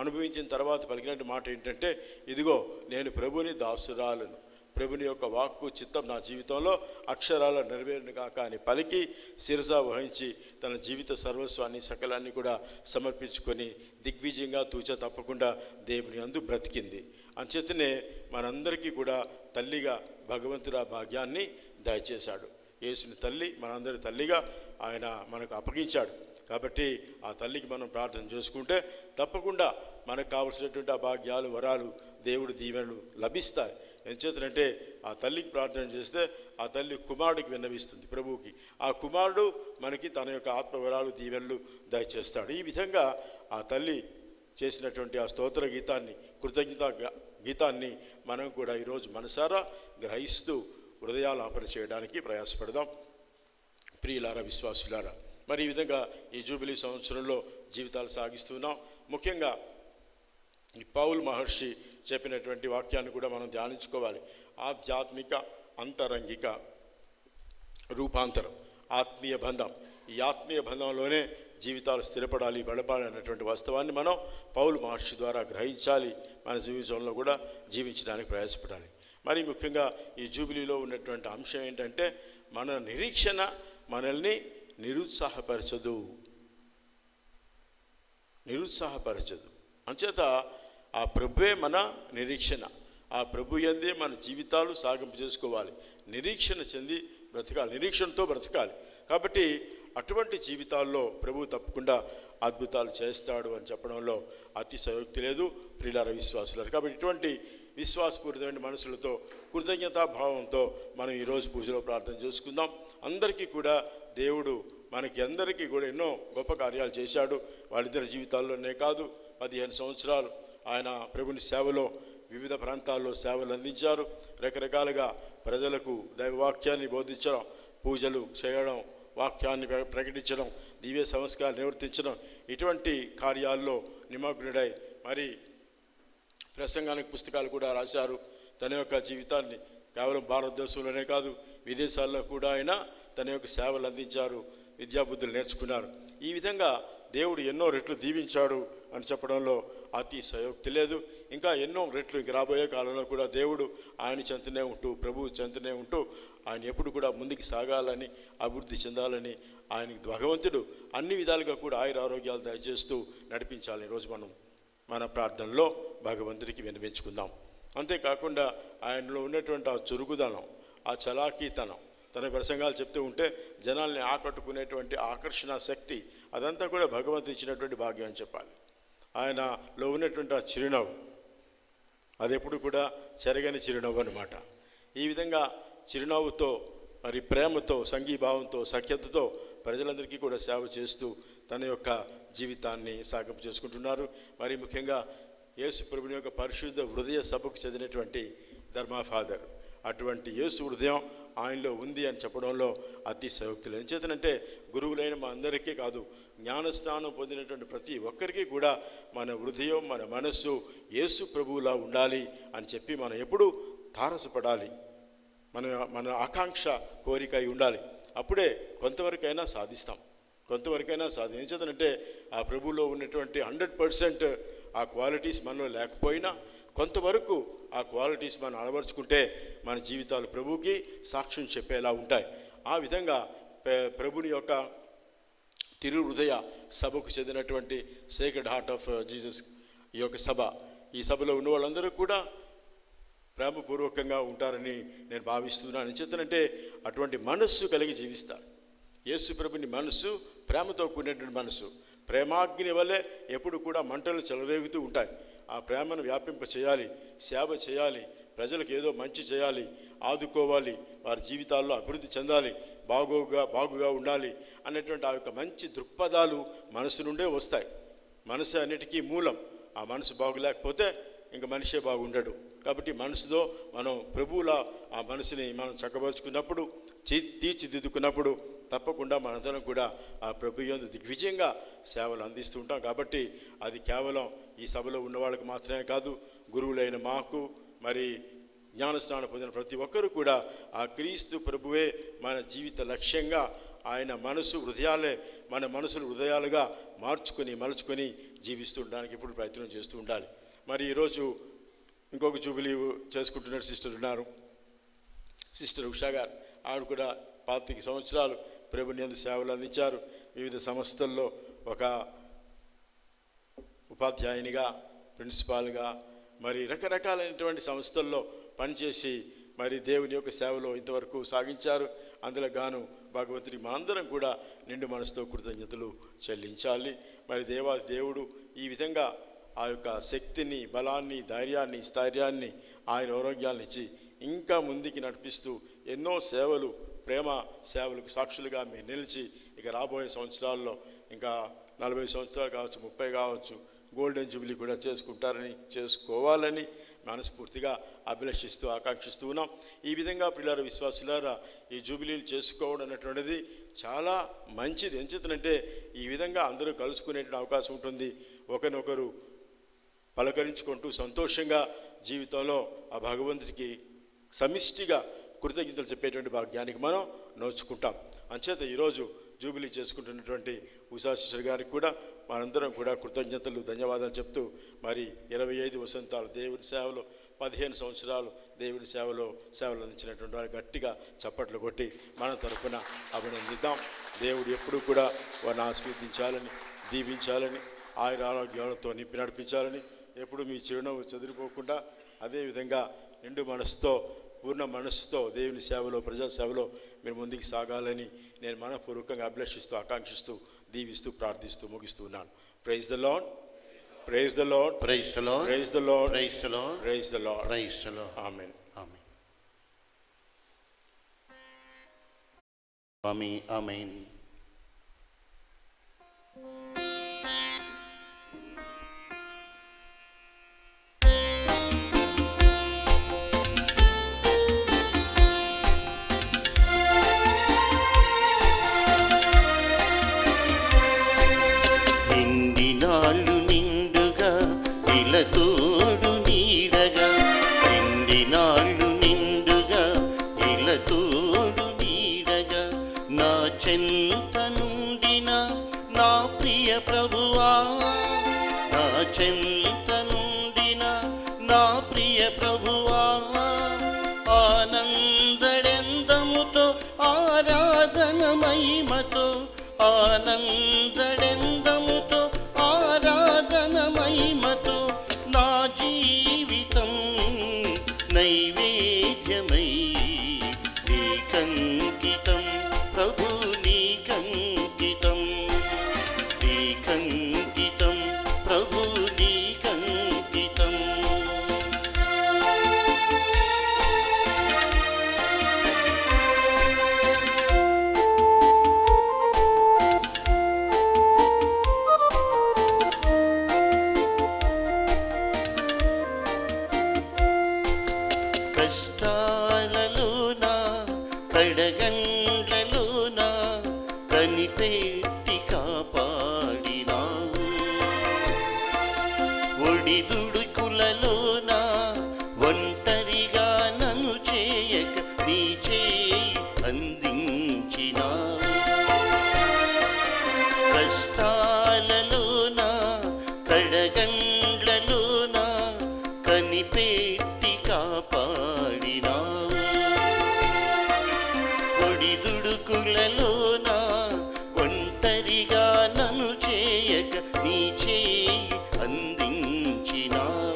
అనుభవించిన తర్వాత పలికినట్టు మాట ఏంటంటే, ఇదిగో నేను ప్రభుని దాసురాలను, ప్రభుని యొక్క వాక్కు, చిత్తం నా జీవితంలో అక్షరాల నెరవేరును కాక అని పలికి శిరస వహించి తన జీవిత సర్వస్వాన్ని, సకలాన్ని కూడా సమర్పించుకొని దిగ్విజయంగా తూచ తప్పకుండా దేవుని యందు బ్రతికింది. అంచేతనే మనందరికీ కూడా తల్లిగా భగవంతుడు ఆ భాగ్యాన్ని దయచేశాడు. యేసుని తల్లి, మనందరి తల్లిగా ఆయన మనకు అప్పగించాడు. కాబట్టి ఆ తల్లికి మనం ప్రార్థన చేసుకుంటే తప్పకుండా మనకు కావలసినటువంటి ఆ భాగ్యాలు వరాలు దేవుడి దీవెనలు లభిస్తాయి. ఎంచేతనంటే ఆ తల్లికి ప్రార్థన చేస్తే ఆ తల్లి కుమారుడికి విన్నవిస్తుంది ప్రభువుకి. ఆ కుమారుడు మనకి తన యొక్క ఆత్మవరాలు దీవెనలు దయచేస్తాడు. ఈ విధంగా ఆ తల్లి చేసినటువంటి ఆ స్తోత్ర గీతాన్ని, కృతజ్ఞత గీతాన్ని మనం కూడా ఈరోజు మనసారా గ్రహిస్తూ హృదయాలాపన చేయడానికి ప్రయాసపడదాం. ప్రియులారా, విశ్వాసులారా, మరి ఈ విధంగా ఈ జూబిలీ సంవత్సరంలో జీవితాలు సాగిస్తున్నాం. ముఖ్యంగా ఈ పౌల్ మహర్షి చెప్పినటువంటి వాక్యాన్ని కూడా మనం ధ్యానించుకోవాలి. ఆధ్యాత్మిక అంతరంగిక రూపాంతరం, ఆత్మీయ బంధం. ఈ ఆత్మీయ బంధంలోనే జీవితాలు స్థిరపడాలి, బలపడాలి అన్నటువంటి వాస్తవాన్ని మనం పౌల్ మహర్షి ద్వారా గ్రహించాలి. మన జీవితంలో కూడా జీవించడానికి ప్రయాసపడాలి. మరి ముఖ్యంగా ఈ జూబిలీలో ఉన్నటువంటి అంశం ఏంటంటే మన నిరీక్షణ మనల్ని నిరుత్సాహపరచదు. అంచేత ఆ ప్రభువే మన నిరీక్షణ. ఆ ప్రభు యందే మన జీవితాలు సాగింపు చేసుకోవాలి. నిరీక్షణ చెంది బ్రతకాలి, నిరీక్షణతో బ్రతకాలి. కాబట్టి అటువంటి జీవితాల్లో ప్రభు తప్పకుండా అద్భుతాలు చేస్తాడు అని చెప్పడంలో అతిశయోక్తి లేదు. ప్రియులారా, విశ్వాసులారు, కాబట్టి ఇటువంటి విశ్వాసపూరితమైన మనసులతో, కృతజ్ఞతాభావంతో మనం ఈరోజు పూజలో ప్రార్థన చేసుకుందాం. అందరికీ కూడా దేవుడు మనకి అందరికీ కూడా ఎన్నో గొప్ప కార్యాలు చేశాడు. వాళ్ళిద్దరి జీవితాల్లోనే కాదు, 15 సంవత్సరాలు ఆయన ప్రభుని సేవలో వివిధ ప్రాంతాల్లో సేవలు అందించారు. రకరకాలుగా ప్రజలకు దైవవాక్యాన్ని బోధించడం, పూజలు చేయడం, వాక్యాన్ని ప్రకటించడం, దివ్య సంస్కారాలు నిర్వర్తించడం, ఇటువంటి కార్యాల్లో నిమగ్నుడై మరి ప్రసంగానికి పుస్తకాలు కూడా రాశారు. తన యొక్క జీవితాన్ని కేవలం భారతదేశంలోనే కాదు, విదేశాల్లో కూడా ఆయన తన యొక్క సేవలు అందించారు, విద్యాబుద్ధులు నేర్చుకున్నారు. ఈ విధంగా దేవుడు ఎన్నో రెట్లు దీవించాడు అని చెప్పడంలో అతిశయోక్తి లేదు. ఇంకా ఎన్నో రెట్లు ఇంక రాబోయే కాలంలో కూడా దేవుడు ఆయన చెంతనే ఉంటూ, ప్రభువు చెంతనే ఉంటూ ఆయన ఎప్పుడు కూడా ముందుకు సాగాలని, అభివృద్ధి చెందాలని ఆయనకి భగవంతుడు అన్ని విధాలుగా కూడా ఆయుర ఆరోగ్యాలు దయచేస్తూ నడిపించాలని ఈరోజు మనం మన ప్రార్థనలో భగవంతుడికి విన్నవించుకుందాం. అంతేకాకుండా ఆయనలో ఉన్నటువంటి ఆ చురుకుదనం, ఆ చలాకీతనం, తన ప్రసంగాలు చెప్తూ ఉంటే జనాల్ని ఆకట్టుకునేటువంటి ఆకర్షణ శక్తి, అదంతా కూడా భగవంతుడు ఇచ్చినటువంటి భాగ్యం అని చెప్పాలి. ఆయనలో ఉన్నటువంటి ఆ చిరునవ్వు, అది ఎప్పుడు కూడా చెరగని చిరునవ్వు అన్నమాట. ఈ విధంగా చిరునవ్వుతో, మరి ప్రేమతో, సంఘీభావంతో, సఖ్యతతో ప్రజలందరికీ కూడా సేవ చేస్తూ తన యొక్క జీవితాన్ని సాగింపు చేసుకుంటున్నారు. మరి ముఖ్యంగా యేసు ప్రభుని యొక్క పరిశుద్ధ హృదయ సభకు చెందినటువంటి ధర్మఫాదర్, అటువంటి యేసు హృదయం ఆయనలో ఉంది అని చెప్పడంలో అతిశయోక్తులు. ఎంచేతనంటే గురువులైన మా అందరికీ కాదు, జ్ఞానస్నానం పొందినటువంటి ప్రతి ఒక్కరికి కూడా మన హృదయం, మన మనస్సు యేసు ప్రభువులా ఉండాలి అని చెప్పి మనం ఎప్పుడూ తారసపడాలి. మన ఆకాంక్ష, కోరిక ఉండాలి. అప్పుడే కొంతవరకైనా సాధిస్తాం. ఎంచేతనంటే ఆ ప్రభువులో ఉన్నటువంటి 100% ఆ క్వాలిటీస్ మనలో లేకపోయినా కొంతవరకు ఆ క్వాలిటీస్ మనం అలవరుచుకుంటే మన జీవితాలు ప్రభువుకి సాక్ష్యం చెప్పేలా ఉంటాయి. ఆ విధంగా ప్రభుని యొక్క తిరు హృదయ సభకు చెందినటువంటి సేక్రెడ్ హార్ట్ ఆఫ్ జీసస్ ఈ యొక్క సభ, ఈ సభలో ఉన్న వాళ్ళందరూ కూడా ప్రేమపూర్వకంగా ఉంటారని నేను భావిస్తున్నాను. చేతనంటే అటువంటి మనస్సు కలిగి జీవిస్తారు. యేసు ప్రభుని మనస్సు ప్రేమతో కూడినటువంటి మనస్సు, ప్రేమాగ్ని వల్లే ఎప్పుడు కూడా మంటలు చెలరేగుతూ ఉంటాయి. ఆ ప్రేమను వ్యాపింప చేయాలి, సేవ చేయాలి, ప్రజలకు ఏదో మంచి చేయాలి, ఆదుకోవాలి, వారి జీవితాల్లో అభివృద్ధి చెందాలి, బాగుగా ఉండాలి అనేటువంటి ఆ యొక్క మంచి దృక్పథాలు మనసు నుండే వస్తాయి. మనసు అన్నిటికీ మూలం. ఆ మనసు బాగులేకపోతే ఇంక మనిషే బాగుండడు. కాబట్టి మనసులో మనం ప్రభువుల ఆ మనసుని మనం చక్కబరుచుకున్నప్పుడు, తీర్చిదిద్దుకున్నప్పుడు తప్పకుండా మనందరం కూడా ఆ ప్రభు యందు దిగ్విజయంగా సేవలు అందిస్తూ ఉంటాం. కాబట్టి అది కేవలం ఈ సభలో ఉన్న వాళ్ళకి మాత్రమే కాదు, గురువులైన మాకు, మరి జ్ఞానస్నానం పొందిన ప్రతి ఒక్కరూ కూడా ఆ క్రీస్తు ప్రభువే మన జీవిత లక్ష్యంగా, ఆయన మనసు హృదయాలే మన మనసులు హృదయాలుగా మలుచుకొని జీవిస్తుండడానికి ఇప్పుడు ప్రయత్నం చేస్తూ ఉండాలి. మరి ఈరోజు ఇంకొక జూబిలీ చేసుకుంటున్న సిస్టర్ ఉన్నారు, సిస్టర్ ఉషా గారు. ఆవిడ కూడా 25 సంవత్సరాలు ప్రభుని యందు సేవలు అందించారు. వివిధ సంస్థల్లో ఒక ఉపాధ్యాయునిగా, ప్రిన్సిపాల్గా, మరి రకరకాలైనటువంటి సంస్థల్లో పనిచేసి మరి దేవుని యొక్క సేవలో ఇంతవరకు సాగించారు. అందులో గాను భగవంతుడికి మనందరం కూడా నిండు మనసుతో కృతజ్ఞతలు చెల్లించాలి. మరి దేవుడు ఈ విధంగా ఆ యొక్క శక్తిని, బలాన్ని, ధైర్యాన్ని, స్థైర్యాన్ని, ఆయన ఆరోగ్యాన్ని ఇచ్చి ఇంకా ముందుకి నడిపిస్తూ ఎన్నో సేవలు, ప్రేమ సేవలకు సాక్షులుగా మీరు నిలిచి ఇక రాబోయే సంవత్సరాల్లో ఇంకా 40 సంవత్సరాలు కావచ్చు, 30 కావచ్చు, గోల్డెన్ జూబిలీ కూడా చేసుకోవాలని మనస్ఫూర్తిగా అభిలషిస్తూ ఆకాంక్షిస్తూ ఉన్నాం. ఈ విధంగా పిల్లల విశ్వాసులారా ఈ జూబిలీలు చేసుకోవడం అనేటువంటిది చాలా మంచిది. ఎంచేతనంటే ఈ విధంగా అందరూ కలుసుకునేటువంటి అవకాశం ఉంటుంది. ఒకరినొకరు పలకరించుకుంటూ సంతోషంగా జీవితంలో ఆ భగవంతుడికి సమిష్టిగా కృతజ్ఞతలు చెప్పేటువంటి భాగ్యానికి మనం నోచుకుంటాం. అంచేత ఈరోజు జూబిలీ చేసుకుంటున్నటువంటి ఉషా సిస్టర్ గారికి కూడా మనందరం కూడా కృతజ్ఞతలు, ధన్యవాదాలు చెప్తూ మరి 25 వసంతాలు దేవుడి సేవలో, 15 సంవత్సరాలు దేవుడి సేవలు అందించినటువంటి వారు గట్టిగా చప్పట్లు కొట్టి మన తరఫున అభినందిద్దాం. దేవుడు ఎప్పుడూ కూడా వారిని ఆస్వాదించాలని, దీవించాలని, ఆయుర ఆరోగ్యాలతో నింపి నడిపించాలని, ఎప్పుడు మీ చిరునవ్వు చెదిరిపోకుండా అదేవిధంగా నిండు మనసుతో, పూర్ణ మనస్సుతో దేవుని సేవలో, ప్రజా సేవలో మీరు ముందుకు సాగాలని నేను మనపూర్వకంగా అభిలషిస్తూ, ఆకాంక్షిస్తూ, దీవిస్తూ, ప్రార్థిస్తూ ముగిస్తూ ఉన్నాను. Praise the Lord, praise the Lord, praise the Lord, praise the Lord, praise the Lord, praise the Lord, praise the Lord. Amen. Amen. Amen. Amen. నిండినాళ్ళు నిండుగా ఇలతోడు నీడగా, నిండినాళ్ళు నిండుగా ఇలతోడు నీడగా, నా చెంత నుండిన నా ప్రియ ప్రభువా, నా చెంత నుండిన నా ప్రియ ప్రభువా, ఆనందడెందముతో ఆరాధన మహిమతో, ఆనందడెందముతో ఆరాధన మహిమతో, నా జీవితం నైవేద్యమై నీకంకితం ప్రభు, నీకంకితం, నీకంకితం ప్రభు, నీకంకితం. కష్టాలలోన, కడగండ్లలోన కనిపెట్టి కాపాడినావు, ఒడిదుడుకులలోన ఒంటరిగా నన్ను చేయక నీ చేయి అందించినావు. కష్టాలలోన, కడగండ్లలోన కనిపెట్టి కాపాడినావు, ఒడిదుడుకులలోన ఒంటరిగా నన్ను చేయక నీ చేయి అందించినావు.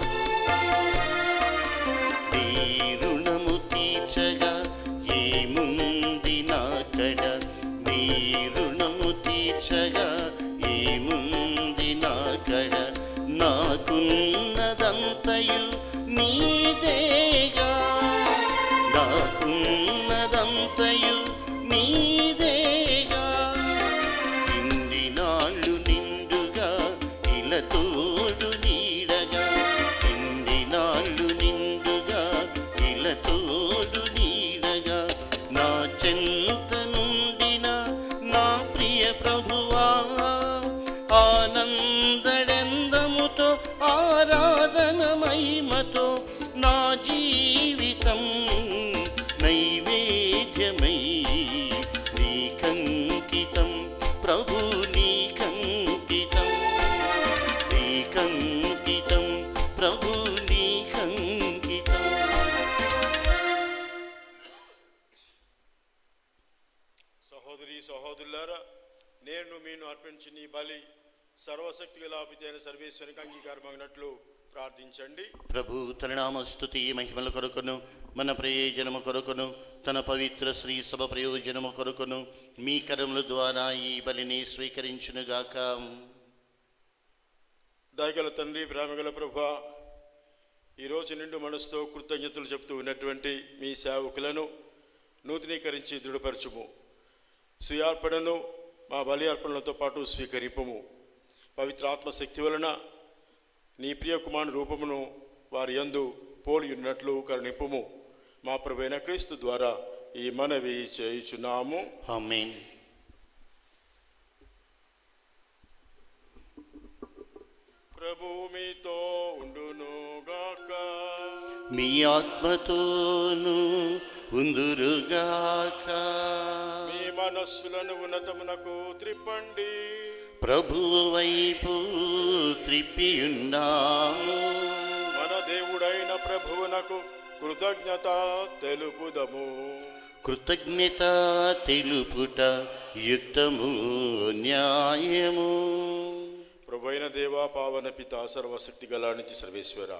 నీ రుణము తీర్చగా ఏముంది నాకడ, నీ రుణము తీర్చగా ఏముంది నాకడ, నాకున్నదంతయు నీదేగా, నాకున్నదంతయు నీదేగా, నిండినాళ్ళు నిండుగా ఇలతోడు నీడగా, నిండినాళ్ళు నిండుగా ఇలతోడు నీడగా, నా చెంత నుండిన నా ప్రియ ప్రభువా, ఆనందడెందముతో ఆరాధన మహిమతో, నా జీవితం నైవేద్యమై నీకంకితం ప్రభు, నీకంకితం, నీకంకితం ప్రభు, నీకంకితం. సహోదరి సహోదరులారా, నేను మీను అర్పించిన ఈ బలి సర్వశక్తి గలాపితైన సర్వేశ్వరికి అంగీకారమగినట్లు ప్రార్థించండి. ప్రభు తన నామస్తుతి మహిమల కొరకును, మన ప్రయోజనము కొరకును, తన పవిత్ర శ్రీ సభ ప్రయోజనము కొరకును మీ కరముల ద్వారా ఈ బలిని స్వీకరించునుగాక. దయగల తండ్రి, ప్రేమగల ప్రభువా, ఈరోజు నిండు మనసుతో కృతజ్ఞతలు చెప్తూ ఉన్నటువంటి మీ సేవకులను నూతనీకరించి దృఢపరచుము. స్వీయార్పణను మా బలి అర్పణలతో పాటు స్వీకరింపము. పవిత్ర ఆత్మశక్తి వలన నీ ప్రియ కుమారుని రూపమును వారి యందు పోలి ఉన్నట్లు కరుణింపుము. మా ప్రభువైన క్రీస్తు ద్వారా ఈ మనవి చేయుచున్నాము. ఆమేన్. ప్రభు మీతో ఉండునుగాక. మీ ఆత్మతోను ఉందురుగాక. మీ మనస్సులను ఉన్నతమునకు త్రిప్పండి. ప్రభువు వైపు త్రిప్పియున్నాము. మన దేవుడైన ప్రభువునకు కృతజ్ఞత తెలుపుదము. కృతజ్ఞత తెలుపుట యుక్తము, న్యాయము. ప్రభువైన దేవా, పావన పిత, సర్వశక్తి గల నిత్య సర్వేశ్వర,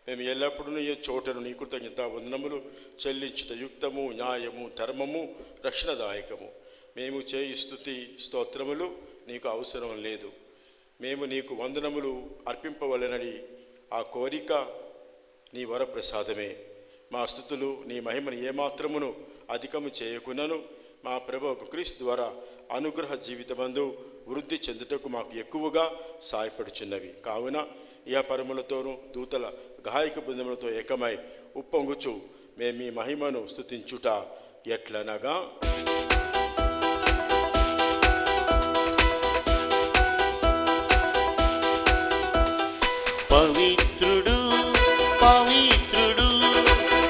మేము ఎల్లప్పుడూ ఈ చోటను నీ కృతజ్ఞత వందనములు చెల్లించుట యుక్తము, న్యాయము, ధర్మము, రక్షణదాయకము. మేము చేయి స్తుతి స్తోత్రములు నీకు అవసరం లేదు. మేము నీకు వందనములు అర్పింపవలెనని ఆ కోరిక నీ వరప్రసాదమే. మా స్తుతులు నీ మహిమను ఏమాత్రమును అధికము చేయకున్నను మా ప్రభువు క్రీస్తు ద్వారా అనుగ్రహ జీవితమందు వృద్ధి చెందుటకు మాకు ఎక్కువగా సాయపడుచున్నవి. కావున ఈ పరములతోనూ దూతల గాయక బృందములతో ఏకమై ఉప్పొంగుచు మేము మీ మహిమను స్తుతించుట ఎట్లనగా, పవిత్రుడు పవిత్రుడు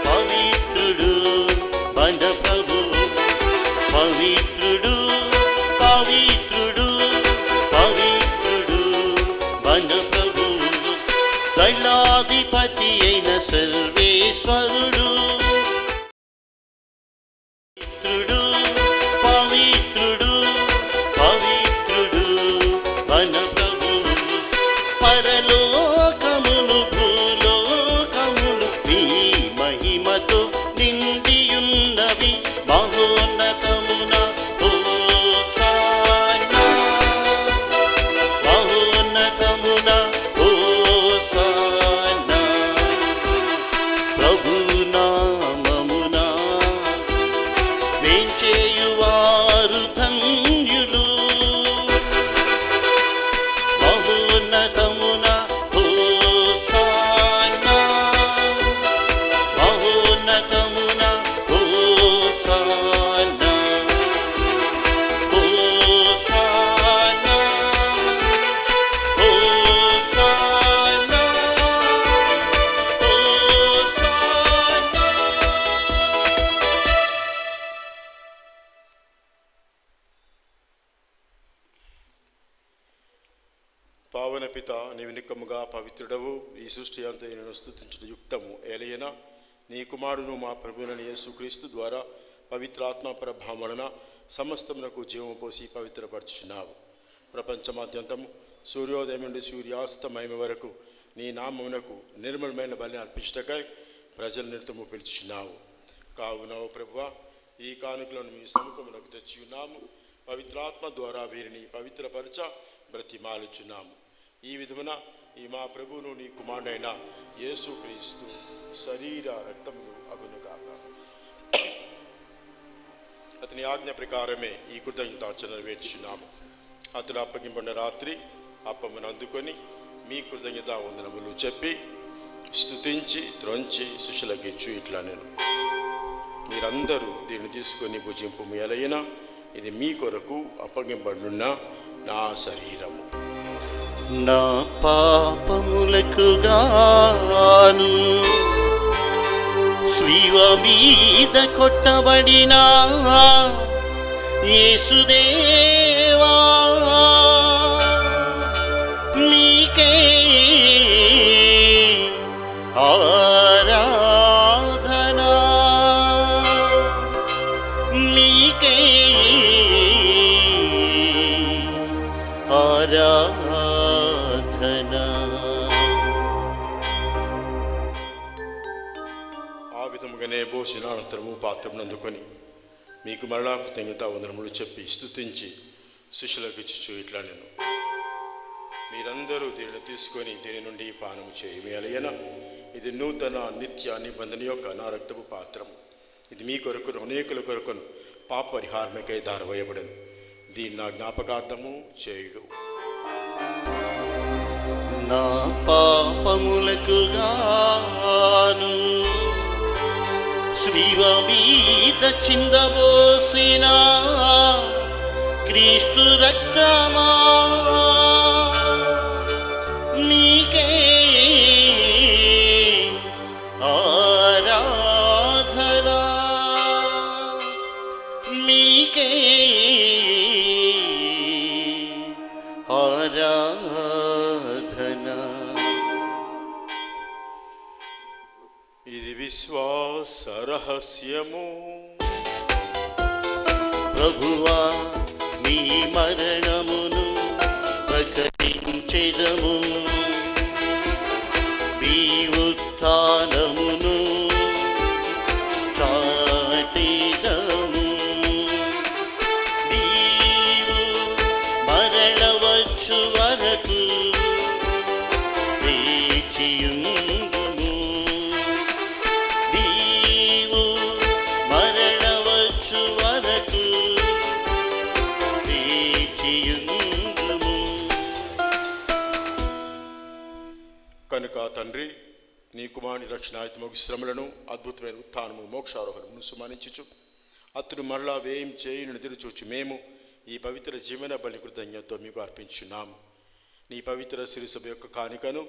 పవిత్రుడు మన ప్రభువు. పవిత్రుడు పవిత్రుడు పవిత్రుడు మన ప్రభువు. దళాధిపతి అయిన సర్వేశ్వరుడు. పవిత్రుడు పవిత్రుడు మన ప్రభువు. పరలోకమును భూలోకమును నీ మహిమతో నిండియున్నవి. మహోన్నతమున హోసానా, మహోన్నతమున హోసానా. ప్రభు నామమున వేంచేయువారు ధన్యులు. మహోన్నతమున హోసానా, మహోన్నతమున హోసానా, హోసానా, హోసానా, హోసానా. పావన పిత, నీవు నిక్కముగా పవిత్రుడవు. ఈ సృష్టి అంతా నేను స్తుతించుట యుక్తము. ఏలయన నీ కుమారును మా ప్రభువునైన యేసుక్రీస్తు ద్వారా పవిత్రాత్మ ప్రభావమున సమస్తమునకు జీవము పోసి పవిత్రపరచుచున్నావు. ప్రపంచమాద్యంతము సూర్యోదయం నుండి సూర్యాస్తమయం వరకు నీ నామమునకు నిర్మలమైన బలిని అర్పించుటకై ప్రజల నిరతము పిలుచుచున్నావు. కావున ఓ ప్రభువా, ఈ కానుకలను మీ సముఖమునకు తెచ్చి ఉన్నాము. పవిత్రాత్మ ద్వారా వీరిని పవిత్రపరచ బ్రతిమాలుచున్నాము. ఈ విధమున ఈ మా ప్రభువును నీ కుమారుడైన యేసుక్రీస్తు శరీర రక్తములు అగునుగాక. అతని ఆజ్ఞ ప్రకారమే ఈ కృతజ్ఞతార్చన నెరవేర్చున్నాము. అతడు అప్పగింపడిన రాత్రి అప్పమును అందుకొని మీ కృతజ్ఞత వందనములు చెప్పి స్తుతించి త్రొంచి శిష్యులకిచ్చు ఇట్లా, నేను మీరందరూ దీన్ని తీసుకొని భుజింపు. ఎలైనా ఇది మీ కొరకు అప్పగింపబడిన నా శరీరము. నా పాపములకు గాను శిలువ మీద కొట్టబడిన యేసుదేవా, మీకే ఆరాధనా, మీకే ఆరాధనా. ఆ విధముగానే భోజనానంతరము పాత్రను అందుకొని మీకు మరలా కృతజ్ఞతా వందనములు చెప్పి స్తుతించి శిష్యులకు ఇచ్చు ఇట్లా, నేను మీరందరూ దీనిని తీసుకొని దీని నుండి పానం చేయమేలయన. ఇది నూతన నిత్య నిబంధన యొక్క నా రక్తపు పాత్రం. ఇది మీ కొరకును అనేకుల కొరకును పాప పరిహారమకై దారవేయబడింది. దీన్ని నా జ్ఞాపకార్థము చేయుడు. నా పాపములకు గాను శ్రీవ మీద చిందబోసిన క్రీస్తు రక్తమా నీకే ఆరాధనా, మీకే ఆరాధనా. ఇది విశ్వాస రహస్యము. ప్రభువా నీ మరణమును ప్రకటించెదము, మీ ఉత్థానమును చాటెదము. నీవు మరలవచ్చు వరకు వేచియుందుము. నీవు మరలవచ్చు వరకు వేచియుందుము. కనుక తండ్రి, నీ కుమారుని రక్షణాత్మక శ్రమలను అద్భుతమైన ఉత్థానము మోక్షారోహణమును సుమానించుచు అతడు మరలా వ్యయం చేయను నిధులు చూచి మేము ఈ పవిత్ర జీవన బలి కృతజ్ఞతతో మీకు అర్పించున్నాము. నీ పవిత్ర శిరసభ యొక్క కానుకను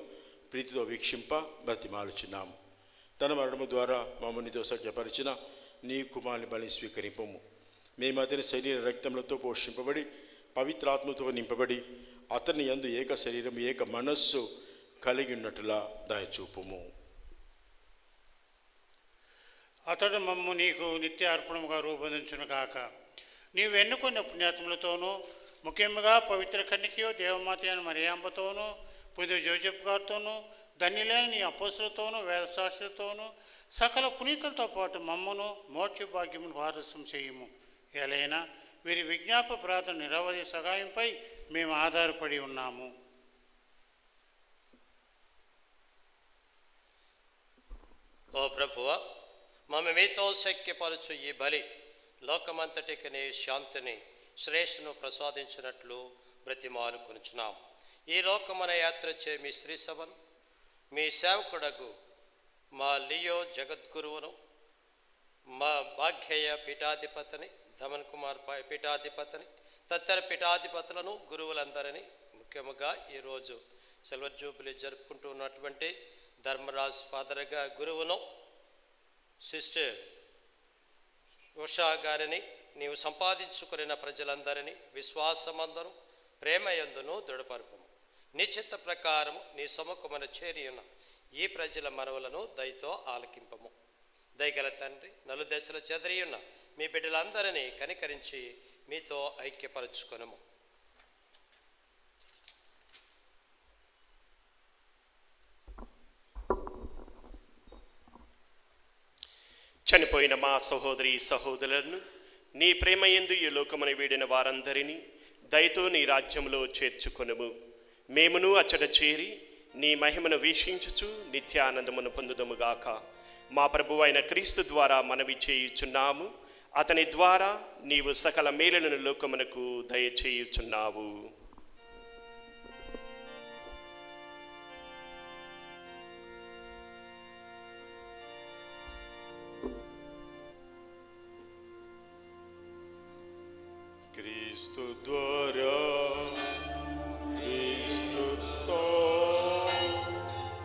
ప్రీతితో వీక్షింప బ్రతిమాలుచున్నాము. తన మరణము ద్వారా మమ్మల్ని దోసఖ్యపరిచిన నీ కుమారుని బలిని స్వీకరింపము. మేము అతని శరీర రక్తములతో పోషింపబడి పవిత్రాత్మతో నింపబడి అతని యందు ఏక శరీరం ఏక మనస్సు కలిగి ఉన్నట్లుగా దయచూపుము. అతడు మమ్ము నీకు నిత్య అర్పణముగా రూపొందించును గాక. నీవు ఎన్నుకున్న పుణ్యాత్ములతోనూ ముఖ్యంగా పవిత్ర కన్యకయో దేవమాత అయిన మరియాంబతోనూ పుది జోజెఫ్ గారితోనూ ధన్యులైన నీ అపోస్తులతోనూ వేదశాస్త్రులతోనూ సకల పునీతులతో పాటు మమ్మను మోక్ష భాగ్యమును వారసం చేయుము. ఎలైనా వీరి విజ్ఞాప ప్రార్థన నిరవధి సహాయంపై మేము ఆధారపడి ఉన్నాము. ఓ ప్రభువా, మమ్మ మీతో శక్యపరచు ఈ బలి లోకమంతటికి నీ శాంతిని శ్రేష్ఠను ప్రసాదించినట్లు బ్రతిమాలు కొనుచున్నాం. ఈ లోకమన యాత్ర చే మీ శ్రీసభను మీ సేవకుడగు మా లియో జగద్గురువును, మా భాగ్యయ పీఠాధిపతిని, ధమన్ కుమార్ పీఠాధిపతిని, తదితర పీఠాధిపతులను గురువులందరినీ, ముఖ్యంగా ఈరోజు సిల్వర్ జూబిలీ జరుపుకుంటున్నటువంటి ధర్మరాజ్ ఫాదర్గా గురువును, సిస్టర్ ఉషా గారిని, నీవు సంపాదించుకున్న ప్రజలందరినీ విశ్వాసమందరూ ప్రేమయందును దృఢపరుపము. నీ చిత్త ప్రకారం నీ సముఖమున చేరి ఉన్న ఈ ప్రజల మనవులను దయతో ఆలకింపము. దయగల తండ్రి, నలుదశల చెదరియున్న మీ బిడ్డలందరినీ కనికరించి మీతో ఐక్యపరచుకొనుము. చనిపోయిన మా సహోదరి సహోదరులను నీ ప్రేమయందు ఈ లోకమును వీడిన వారందరినీ దయతో నీ రాజ్యంలో చేర్చుకొనుము. మేమును అచ్చట చేరి నీ మహిమను వీక్షించుచు నిత్యానందమును పొందుదముగాక. మా ప్రభువైన క్రీస్తు ద్వారా మనవి చేయుచున్నాము. అతని ద్వారా నీవు సకల మేలులను లోకమునకు దయచేయుచున్నావు. క్రీస్తు ద్వారా క్రీస్తుతో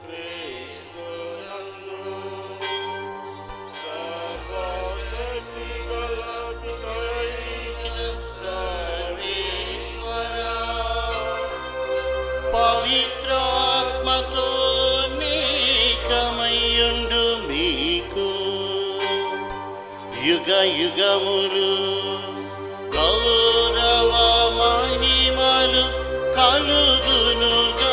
క్రీస్తునందు సర్వశక్తి గల పితయైన సర్వేశ్వరా, పవిత్రాత్మతో నేకమయ్యుండు మీకు యుగ యుగములు గౌరవ మహిమలు కలుగునుగాక.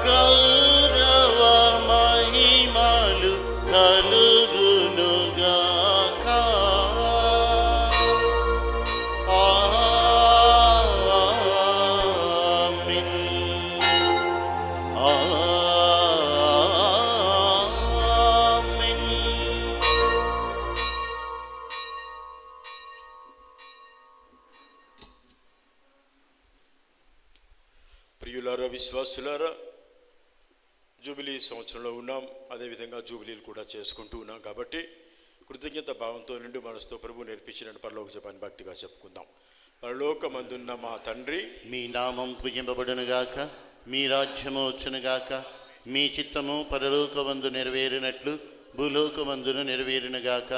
గౌరవ మహిమలు కలుగునుగాక. ప్రియులారా, విశ్వాసులారా, జూబిలీ సంవత్సరంలో ఉన్నాం. అదేవిధంగా జూబిలీలు కూడా చేసుకుంటూ ఉన్నాం. కాబట్టి కృతజ్ఞత భావంతో నిండు మనసుతో ప్రభు నేర్పించిన పరలోక జపాన్ని భక్తిగా చెప్పుకుందాం. పరలోకమందున్న మా తండ్రి, మీ నామం పూజింపబడునుగాక, మీ రాజ్యము వచ్చునుగాక, మీ చిత్తము పరలోకమందు నెరవేరినట్లు భూలోకమందును నెరవేరునుగాక.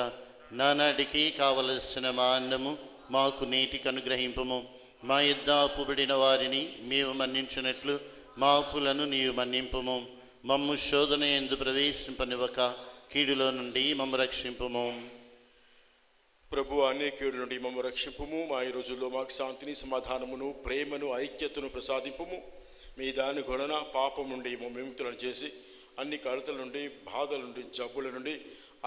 నానాటికి కావలసిన మా అన్నము మాకు నేటికి అనుగ్రహింపము. మా యొద్ద అప్పుబడిన వారిని మేము మన్నించినట్లు మా అప్పులను నీవు మన్నింపము. మమ్ము శోధన యందు ప్రవేశింపనివ్వక కీడులో నుండి మమ్ము రక్షింపము. ప్రభు అనే కీడు నుండి మమ్ము రక్షింపుము. మా ఈ రోజుల్లో మాకు శాంతిని, సమాధానమును, ప్రేమను, ఐక్యతను ప్రసాదింపుము. మీ దాని గణన పాపం నుండి మమ్మ విముక్తులను చేసి అన్ని కడతల నుండి, బాధల నుండి, జబ్బుల నుండి,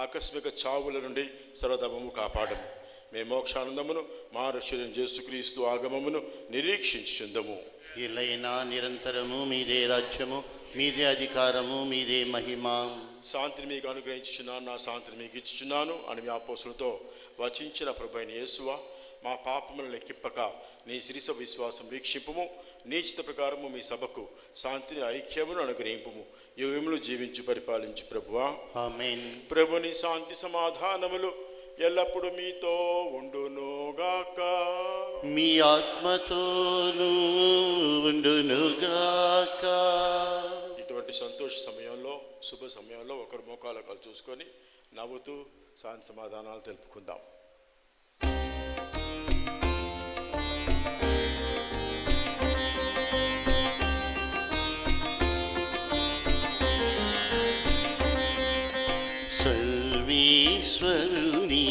ఆకస్మిక చావుల నుండి సర్వదమము కాపాడము. మేము మోక్షానందమును మా రక్షణ యేసుక్రీస్తు ఆగమమును నిరీక్షించుచుందము. ఇలైనా నిరంతరము మీదే రాజ్యము, మీదే అధికారము, మీదే మహిమ. శాంతిని మీకు అనుగ్రహించుచున్నాను, నా శాంతిని మీకు ఇచ్చుచున్నాను అని మీ అపోస్తులతో వచించిన ప్రభువైన యేసువా, మా పాపములను లెక్కింపక నీ శిరీష విశ్వాసం వీక్షింపుము. నీచిత ప్రకారము మీ సభకు శాంతిని, ఐక్యమును అనుగ్రహింపుము. యుగములు జీవించి పరిపాలించు ప్రభువా. ఆమేన్. ప్రభుని శాంతి సమాధానములు ఎల్లప్పుడూ మీతో ఉండునుగాక. మీ ఆత్మతోనూ ఉండునుగాక. ఇటువంటి సంతోష సమయంలో, శుభ సమయంలో ఒకరు మోకాలు చూసుకొని నవ్వుతూ శాంతి సమాధానాలు తెలుపుకుందాం. సర్వేశ్వరుని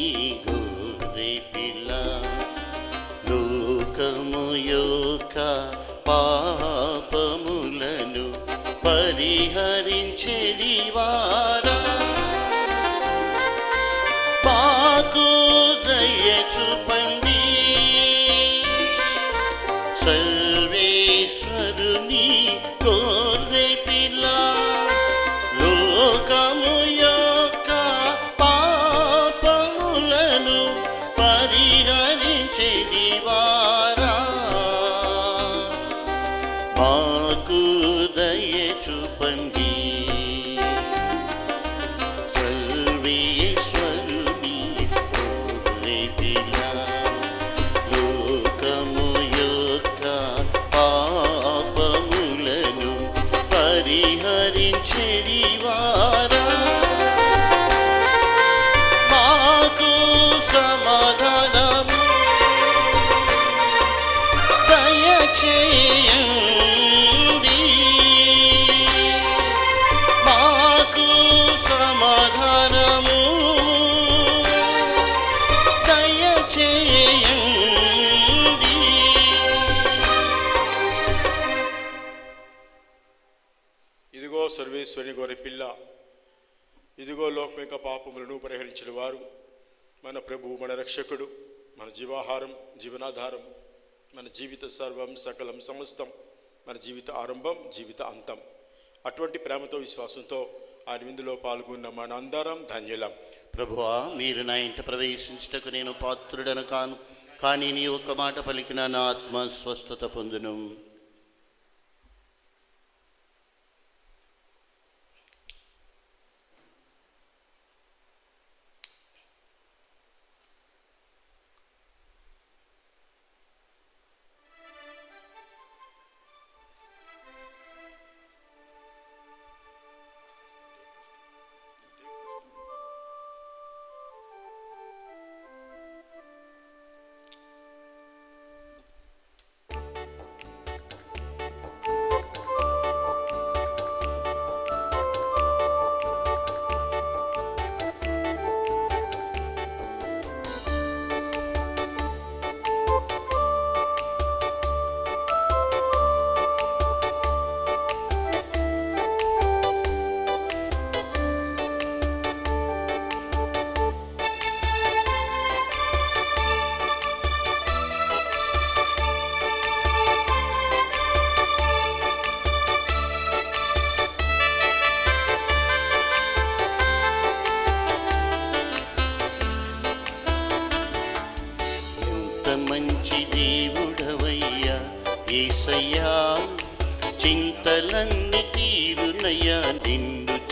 గొర్రె పిల్ల, లోకము యొక్క పాపములను పరిహరించెడివారా, మాకు దయ చూపండి. సర్వేశ్వరుని గొర్రె పిల్ల, లోకము యొక్క పాపములను పరిహరించెడివారా, మాకు దయ చూపండి. సర్వేశ్వరుని గొర్రె పిల్ల, లోకము యొక్క పాపములను పరిహరించెడివారా, మాకు సమాధానము దయచేయండి. మాకు సమాధానము దయచేయండి. ఇదిగో సర్వేశ్వరుని గొర్రె పిల్ల, ఇదిగో లోకం యొక్క పాపములను పరిహరించిన వారు, మన ప్రభువు, మన రక్షకుడు, మన జీవాహారం, జీవనాధారం, మన జీవిత సర్వం, సకలం, సమస్తం, మన జీవిత ఆరంభం, జీవిత అంతం. అటువంటి ప్రేమతో, విశ్వాసంతో ఆయన విందులో పాల్గొన్న మన అందరం ధన్యులం. ప్రభువా, మీరు నా ఇంట ప్రవేశించుటకు నేను పాత్రుడను కాను, కానీ నీ ఒక్క మాట పలికిన నా ఆత్మ స్వస్థత పొందును. మంచి దేవుడవయ్యా యేసయ్యా,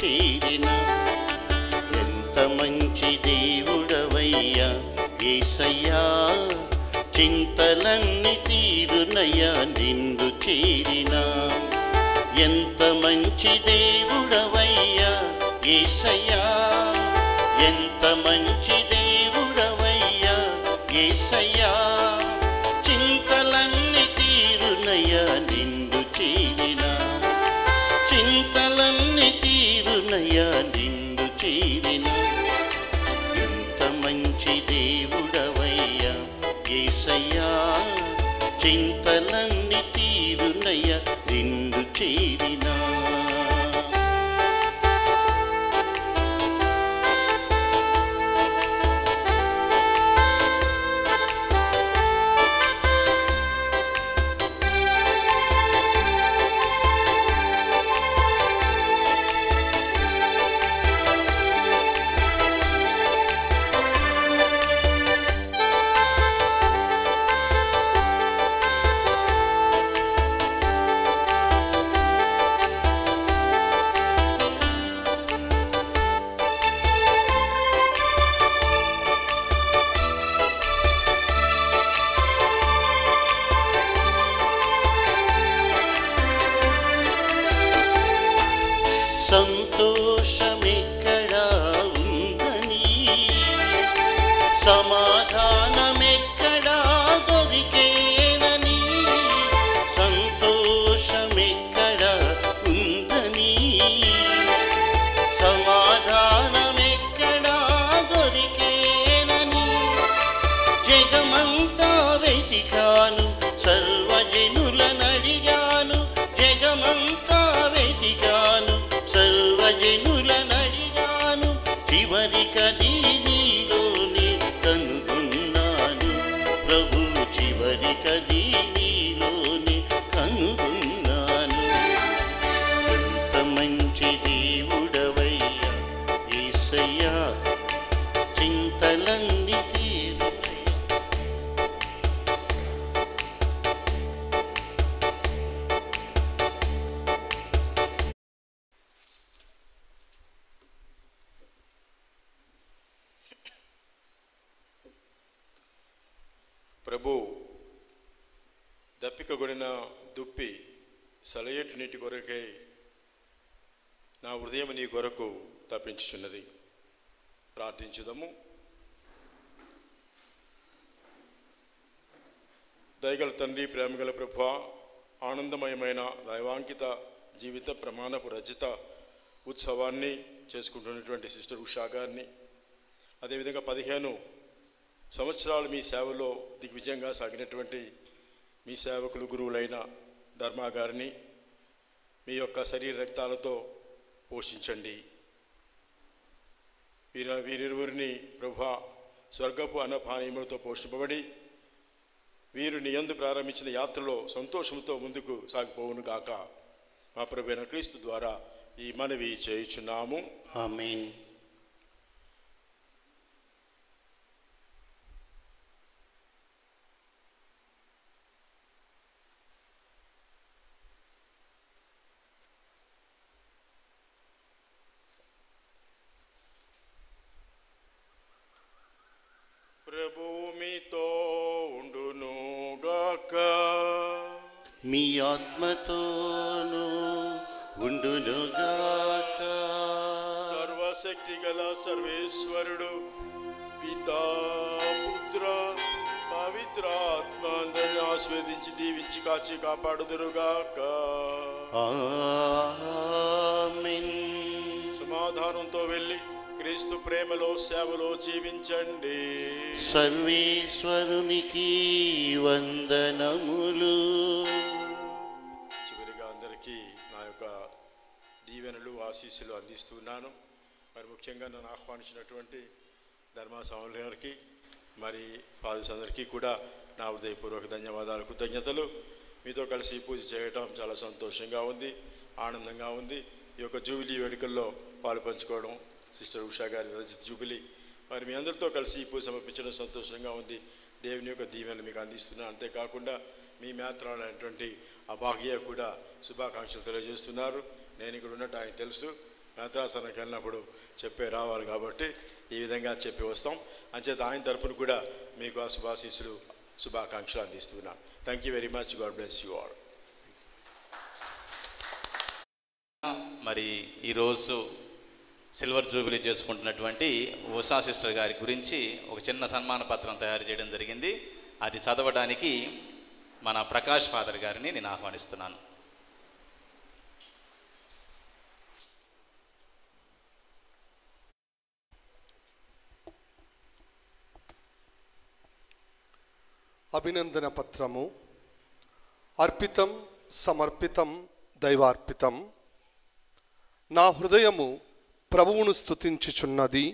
చేరిన ఎంత మంచి దేవుడవయ్యా యేసయ్యా చింతలన్నీ తీరునయ్యా నిన్ను చేరిన ఎంత మంచి దేవుడవయ్యా యేసయ్యా ఎంత మంచి దేవుడవయ్యా యేసయ్యా చింతలన్నీ తీరునయ్యా నిన్ను చేరిన చింతలన్నీ తీరునయ్యా నిన్ను చేరిన ఎంత మంచి దేవుడవయ్యా యేసయ్యా చింతలన్నీ తీరునయ్యా నిన్ను చేరిన సంతోషమెక్కడా ఉందని సమాధానమెక్కడా దొరికేనని సంతోషమెక్కడా ఉందని సమాధానమెక్కడా దొరికేనని జగమంతా వెతికాను సర్వజనులనడిగాను జగమంతా వెతికాను సర్వజనులనడిగాను చివరికది నీలోనే కనుగొన్నాను ప్రభు చివరికది నీలోనే కనుగొన్నాను ఎంత మంచి దేవుడవయ్యా యేసయ్యా చింతలన్నీ తీరునయ్యా ప్రభు దప్పికగొనిన దుప్పి సలయేటి నీటి కొరకై నా హృదయం నీ కొరకు తప్పించుచున్నది. ప్రార్థించుదాము. దయగల తండ్రి, ప్రేమగల ప్రభువా, ఆనందమయమైన దైవాంకిత జీవిత ప్రమాణపు రచిత ఉత్సవాన్ని చేసుకుంటున్నటువంటి సిస్టర్ ఉషా గారిని, అదేవిధంగా 15 సంవత్సరాలు మీ సేవలో దిగ్విజయంగా సాగినటువంటి మీ సేవకులు గురువులైన ధర్మా గారిని మీ యొక్క శరీర రక్తాలతో పోషించండి. వీరిరువురిని ప్రభువా స్వర్గపు అన్నపానీయములతో పోషింపబడి వీరు నీ యందు ప్రారంభించిన యాత్రలో సంతోషంతో ముందుకు సాగిపోవును గాక. మా ప్రభువైన క్రీస్తు ద్వారా ఈ మనవి చేయుచున్నాము. ఆమేన్. ప్రభువు మీతో ఉండును గాక. మీ ఆత్మతోను ఉండునుగాక. సర్వశక్తి గల సర్వేశ్వరుడు పితా పుత్ర పవిత్రాత్మ అందరిని ఆస్వాదించి దీవించి కాచి కాపాడుదురుగాక. ఆమేన్. సమాధానంతో వెళ్ళి క్రీస్తు ప్రేమలో సేవలో జీవించండి. సర్వేశ్వరునికి వందనములు. చివరిగా అందరికీ నా యొక్క దీవెనలు ఆశీస్సులు అందిస్తున్నాను. మరి ముఖ్యంగా నన్ను ఆహ్వానించినటువంటి ధర్మస్వాముల గారికి మరి ఫాదర్స్ అందరికీ కూడా నా హృదయపూర్వక ధన్యవాదాలు, కృతజ్ఞతలు. మీతో కలిసి పూజ చేయడం చాలా సంతోషంగా ఉంది, ఆనందంగా ఉంది. ఈ యొక్క జూబిలీ వేడుకల్లో పాలు పంచుకోవడం, సిస్టర్ ఉషా గారి రజత జూబిలీ, మరి మీ అందరితో కలిసి ఈ పూజ సమర్పించడం సంతోషంగా ఉంది. దేవుని యొక్క దీవెనలు మీకు అందిస్తున్నాను. అంతేకాకుండా మీ మేత్రాలైనటువంటి అభాగ్య కూడా శుభాకాంక్షలు తెలియజేస్తున్నారు. నేను ఇక్కడ ఉన్నట్టు ఆయన తెలుసు. యంత్రాసనకి వెళ్ళినప్పుడు చెప్పే రావాలి కాబట్టి ఈ విధంగా చెప్పి వస్తాం. అంచేత ఆయన తరపున కూడా మీకు ఆ శుభాశీస్సులు శుభాకాంక్షలు అందిస్తున్నాను. Thank you very much. God bless you all. మరి ఈరోజు సిల్వర్ జూబిలీ చేసుకుంటున్నటువంటి ఉషా సిస్టర్ గారి గురించి ఒక చిన్న సన్మాన పత్రం తయారు చేయడం జరిగింది. అది చదవడానికి మన ప్రకాష్ ఫాదర్ గారిని నేను ఆహ్వానిస్తున్నాను. అభినందన పత్రము. అర్పితం సమర్పితం దైవార్పితం. నా హృదయము ప్రభువును స్తుతించుచున్నది.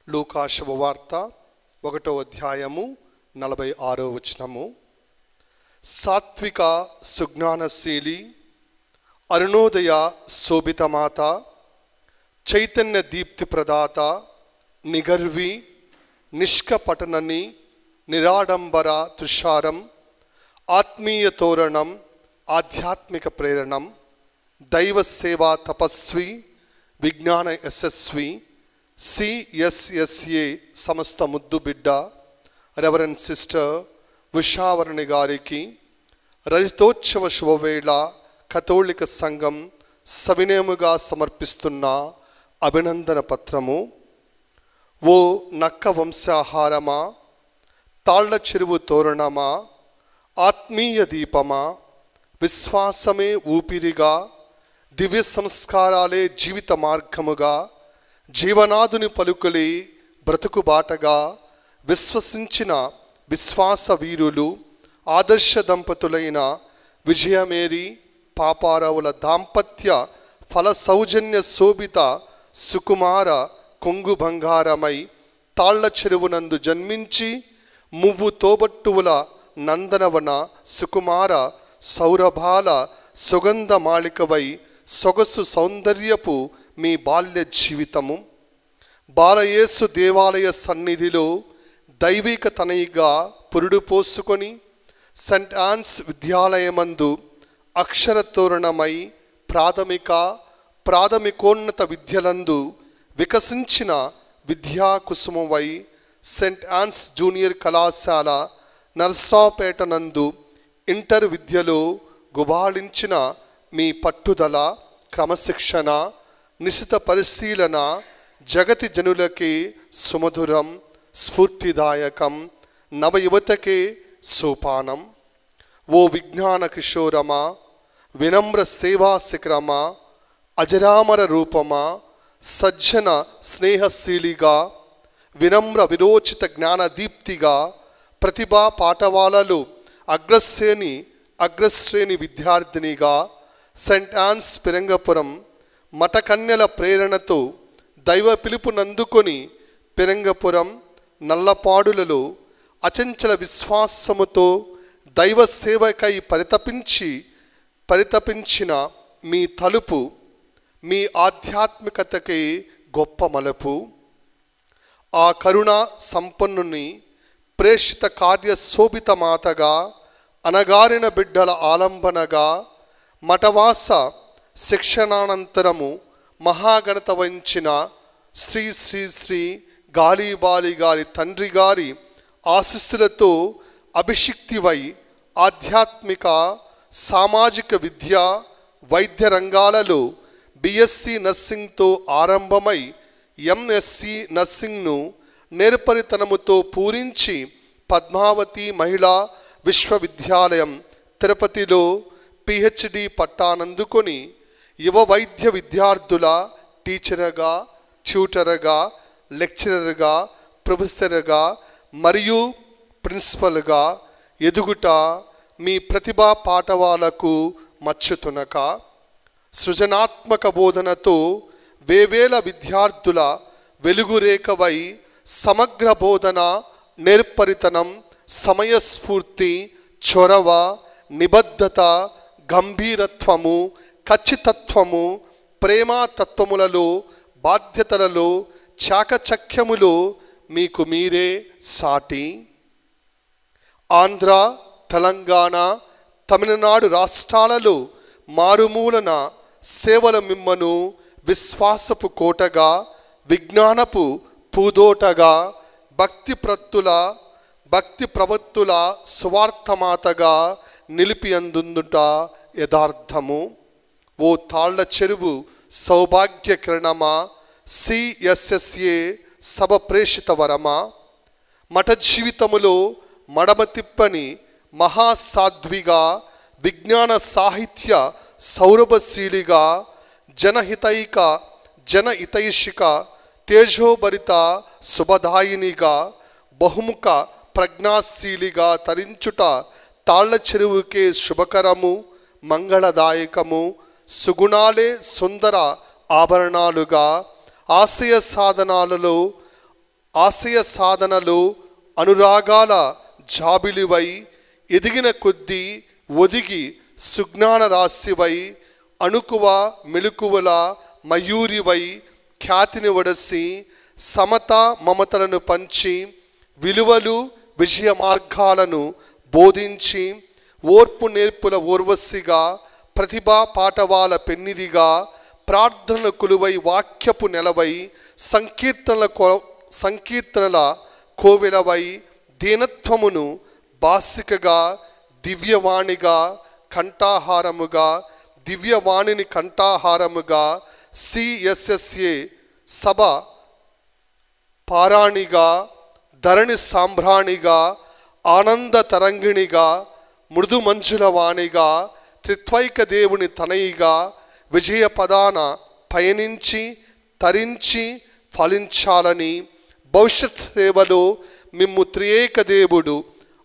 లూకా శుభవార్త 1వ అధ్యాయము 46వ వచనము. సాత్విక సుజ్ఞానశీలి, అరుణోదయ శోభితమాత, చైతన్య దీప్తి ప్రదాత, నిగర్వి, నిష్కపటనని, నిరాడంబర తుషారం, ఆత్మీయ తోరణం, ఆధ్యాత్మిక ప్రేరణం, దైవ సేవా తపస్వి, విజ్ఞాన యశస్వి, CSSA సమస్త ముద్దు బిడ్డ రెవరెండ్ సిస్టర్ ఉషావరణి గారికి రజతోత్సవ శుభవేళ కథోలిక సంఘం సవినయముగా సమర్పిస్తున్న అభినందన పత్రము. ఓ నక్క వంశాహారమా, తాళ్ల చెరువు తోరణమా, ఆత్మీయ దీపమా, విశ్వాసమే ఊపిరిగా, దివ్య సంస్కారాలే జీవిత మార్గముగా, జీవనాదుని పలుకులే బ్రతుకు బాటగా విశ్వసించిన విశ్వాస వీరులు, ఆదర్శ దంపతులైన విజయమేరి పాపారావుల దాంపత్య ఫల సౌజన్య శోభిత సుకుమార కొంగు బంగారమై తాళ్ల చెరువునందు జన్మించి మువ్వు తోబట్టువుల నందనవన సుకుమార సౌరభాల సుగంధ మాళికవై సొగసు సౌందర్యపు మీ బాల్య జీవితము బాలయేసు దేవాలయ సన్నిధిలో దైవిక తనయిగా పురుడు పోసుకొని సెంట్ ఆన్స్ విద్యాలయమందు అక్షర తోరణమై ప్రాథమికోన్నత విద్యలందు వికసించిన విద్యా కుసుమవై సెంట్ ఆన్స్ జూనియర్ కళాశాల నర్సాపేట నందు ఇంటర్ విద్యలో గుబాళించిన మీ పట్టుదల, క్రమశిక్షణ, నిశిత పరిశీలన జగతి జనులకే సుమధురం, స్ఫూర్తిదాయకం, నవయువతకే సోపానం. ఓ విజ్ఞాన కిషోరమా, వినమ్ర సేవా శిఖరమా, అజరామర రూపమా, సజ్జన స్నేహశీలిగా, వినమ్ర విరోచిత జ్ఞానదీప్తిగా, ప్రతిభా పాఠవాలలో అగ్రశ్రేణి విద్యార్థినిగా, సెంట్ ఆన్స్ పిరంగపురం మఠకన్యల ప్రేరణతో దైవ పిలుపునందుకొని పిరంగపురం నల్లపాడులలో అచంచల విశ్వాసముతో దైవ సేవకై పరితపించిన మీ తలుపు, మీ ఆధ్యాత్మికతకి గొప్ప మలుపు. ఆ కరుణ సంపన్నుని ప్రేషిత కార్య శోభిత మాతగా, అనగారిన బిడ్డల ఆలంబనగా, మఠవాస శిక్షణానంతరము మహాగణత వహించిన శ్రీ శ్రీ శ్రీ గాలిబాలి గారి తండ్రి గారి ఆశీస్సులతో అభిషిక్తివై ఆధ్యాత్మిక, సామాజిక విద్య, వైద్య రంగాలలో BSc నర్సింగ్తో ఆరంభమై MSc నర్సింగ్ను నేర్పరితనముతో పూరించి పద్మావతి మహిళా విశ్వవిద్యాలయం తిరుపతిలో PhD పట్టానందుకొని యువ వైద్య విద్యార్థుల టీచర్గా, ట్యూటర్గా, లెక్చరర్గా, ప్రొఫెసర్గా మరియు ప్రిన్సిపల్గా ఎదుగుట మీ ప్రతిభా పాఠవాలకు మచ్చుతునక సృజనాత్మక బోధనతో వేవేల విద్యార్థుల వెలుగురేఖవై సమగ్ర బోధన, నేర్పరితనం, సమయస్ఫూర్తి, చొరవ, నిబద్ధత, గంభీరత్వము, ఖచ్చితత్వము, ప్రేమాతత్వములలో, బాధ్యతలలో, చాకచక్యములో మీకు మీరే సాటి. ఆంధ్ర, తెలంగాణ, తమిళనాడు రాష్ట్రాలలో మారుమూలన సేవల మిమ్మను విశ్వాసపు కోటగా, విజ్ఞానపు పూదోటగా, భక్తి ప్రవత్తుల సువార్థమాతగా నిలిపి అందుందుట యథార్థము. ఓ తాళ్ల చెరువు సౌభాగ్య కిరణమా, సిఎస్ఎస్ఏ సభ ప్రేషిత వరమా, మఠ జీవితములో మడమ తిప్పని మహాసాధ్విగా, విజ్ఞాన సాహిత్య సౌరభశీలిగా, జనహితైషిక తేజోభరిత శుభదాయినిగా, బహుముఖ ప్రజ్ఞాశీలిగా తరించుట తాళ్ల చెరువుకే శుభకరము, మంగళదాయకము. సుగుణాలే సుందర ఆభరణాలుగా, ఆశయ సాధనలో అనురాగాల జాబిలివై, ఎదిగిన కొద్దీ ఒదిగి సుజ్ఞాన రాశివై, అణుకువ మెలకువల మయూరివై ఖ్యాతిని వడసి, సమత మమతలను పంచి, విలువలు విజయ మార్గాలను బోధించి, ఓర్పు నేర్పుల ఓర్వశిగా, ప్రతిభా పాటవాల పెన్నిదిగా, ప్రార్థనల కులువై వాక్యపు నెలవై, సంకీర్తనల కోవెలవై, దీనత్వమును బాసికగా, దివ్యవాణిని కంఠాహారముగా, సిఎస్ఎస్ఏ సభ పారాణిగా, ధరణి సాంబ్రాణిగా, ఆనంద తరంగిణిగా, మృదు మంజుల వాణిగా, త్రిత్వైక దేవుని తనయిగా, విజయ పదాన పయనించి తరించి ఫలించాలని, భవిష్యత్ సేవలో మిమ్ము త్రియేక దేవుడు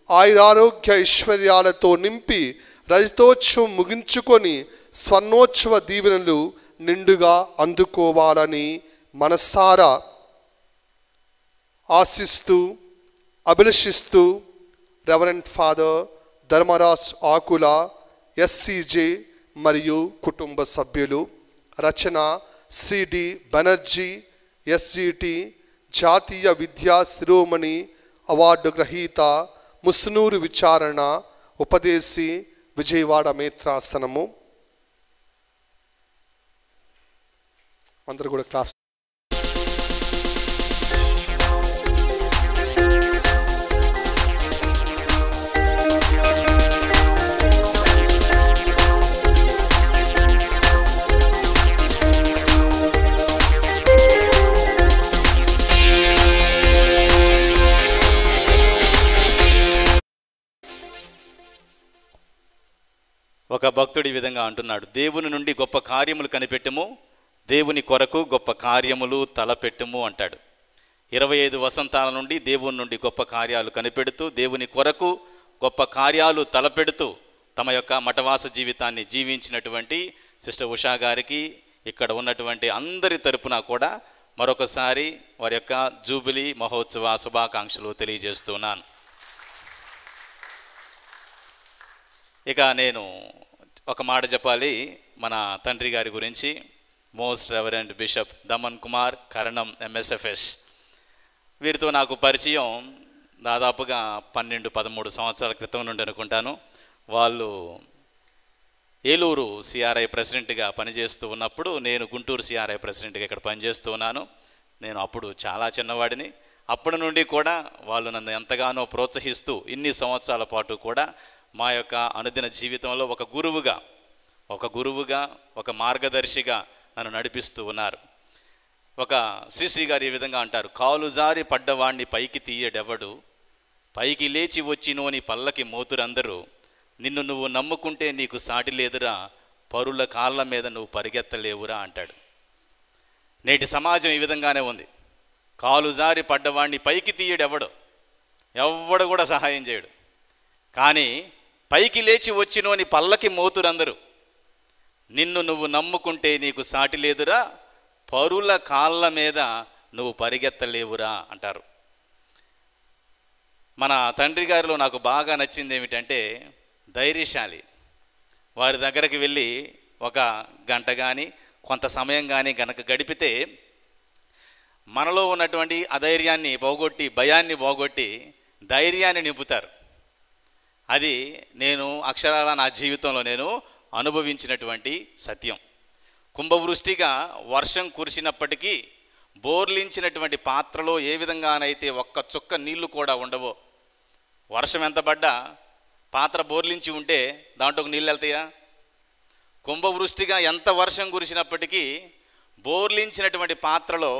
ఆయురారోగ్య ఐశ్వర్యాలతో నింపి రజతోత్సవం ముగించుకొని స్వర్ణోత్సవ దీవెనలు నిండుగా అందుకోవాలని మనసారా ఆశిస్తూ అభిలషిస్తూ రెవరెండ్ ఫాదర్ ధర్మరాజ్ ఆకుల ఎస్సీజే మరియు కుటుంబ సభ్యులు. రచన శ్రీ డి బెనర్జీ, ఎస్జిటి, జాతీయ విద్యా శిరోమణి అవార్డు గ్రహీత, ముస్నూరు విచారణ ఉపదేశి, విజయవాడ మేత్రాసనము. అందరూ కూడా క్లాస్. ఒక భక్తుడు ఈ విధంగా అంటున్నాడు, దేవుని నుండి గొప్ప కార్యములు కనిపెట్టుము, దేవుని కొరకు గొప్ప కార్యములు తలపెట్టుము అంటాడు. 25 వసంతాల నుండి దేవుని నుండి గొప్ప కార్యాలు కనిపెడుతూ, దేవుని కొరకు గొప్ప కార్యాలు తలపెడుతూ తమ యొక్క మఠవాస జీవితాన్ని జీవించినటువంటి సిస్టర్ ఉషా గారికి ఇక్కడ ఉన్నటువంటి అందరి తరపున కూడా మరొకసారి వారి యొక్క జూబిలీ మహోత్సవ శుభాకాంక్షలు తెలియజేస్తున్నాను. ఇక నేను ఒక మాట చెప్పాలి మన తండ్రి గారి గురించి. Most reverend bishop Daman Kumar Karanam MSFS, వీరితో నాకు పరిచయం దాదాపుగా 12-13 సంవత్సరాల క్రితం నుండి అనుకుంటాను. వాళ్ళు ఏలూరు సిఆర్ఐ ప్రెసిడెంట్గా పనిచేస్తూ ఉన్నప్పుడు నేను గుంటూరు సిఆర్ఐ ప్రెసిడెంట్గా ఇక్కడ పనిచేస్తూ ఉన్నాను. నేను అప్పుడు చాలా చిన్నవాడిని. అప్పటి నుండి కూడా వాళ్ళు నన్ను ఎంతగానో ప్రోత్సహిస్తూ ఇన్ని సంవత్సరాల పాటు కూడా మా యొక్క అనుదిన జీవితంలో ఒక గురువుగా ఒక మార్గదర్శిగా నన్ను నడిపిస్తూ ఉన్నారు. ఒక శ్రీశ్రీ గారు ఈ విధంగా అంటారు, కాలు జారి పడ్డవాణ్ణి పైకి తీయడెవడు, పైకి లేచి వచ్చినోని పల్లకి మోతురందరూ, నిన్ను నువ్వు నమ్ముకుంటే నీకు సాటి లేదురా, పరుల కాళ్ళ మీద నువ్వు పరిగెత్తలేవురా అంటాడు. నేటి సమాజం ఈ విధంగానే ఉంది. కాలు జారి పడ్డవాణ్ణి పైకి తీయడెవడు, ఎవ్వడు కూడా సహాయం చేయడు. కానీ పైకి లేచి వచ్చినోని పల్లకి మోతురందరూ, నిన్ను నువ్వు నమ్ముకుంటే నీకు సాటి లేదురా, పరుల కాళ్ళ మీద నువ్వు పరిగెత్తలేవురా అంటారు. మన తండ్రి గారిలో నాకు బాగా నచ్చింది ఏమిటంటే ధైర్యశాలి. వారి దగ్గరికి వెళ్ళి ఒక గంట కానీ కొంత సమయం కానీ గనక గడిపితే మనలో ఉన్నటువంటి అధైర్యాన్ని పోగొట్టి, భయాన్ని పోగొట్టి ధైర్యాన్ని నింపుతారు. అది నేను అక్షరాల నా జీవితంలో నేను అనుభవించినటువంటి సత్యం. కుంభవృష్టిగా వర్షం కురిసినప్పటికీ బోర్లించినటువంటి పాత్రలో ఏ విధంగానైతే ఒక్క చుక్క నీళ్లు కూడా ఉండవో, వర్షం ఎంత పడ్డా పాత్ర బోర్లించి ఉంటే దాంట్లోకి నీళ్ళు వెళ్తాయా? కుంభవృష్టిగా ఎంత వర్షం కురిసినప్పటికీ బోర్లించినటువంటి పాత్రలో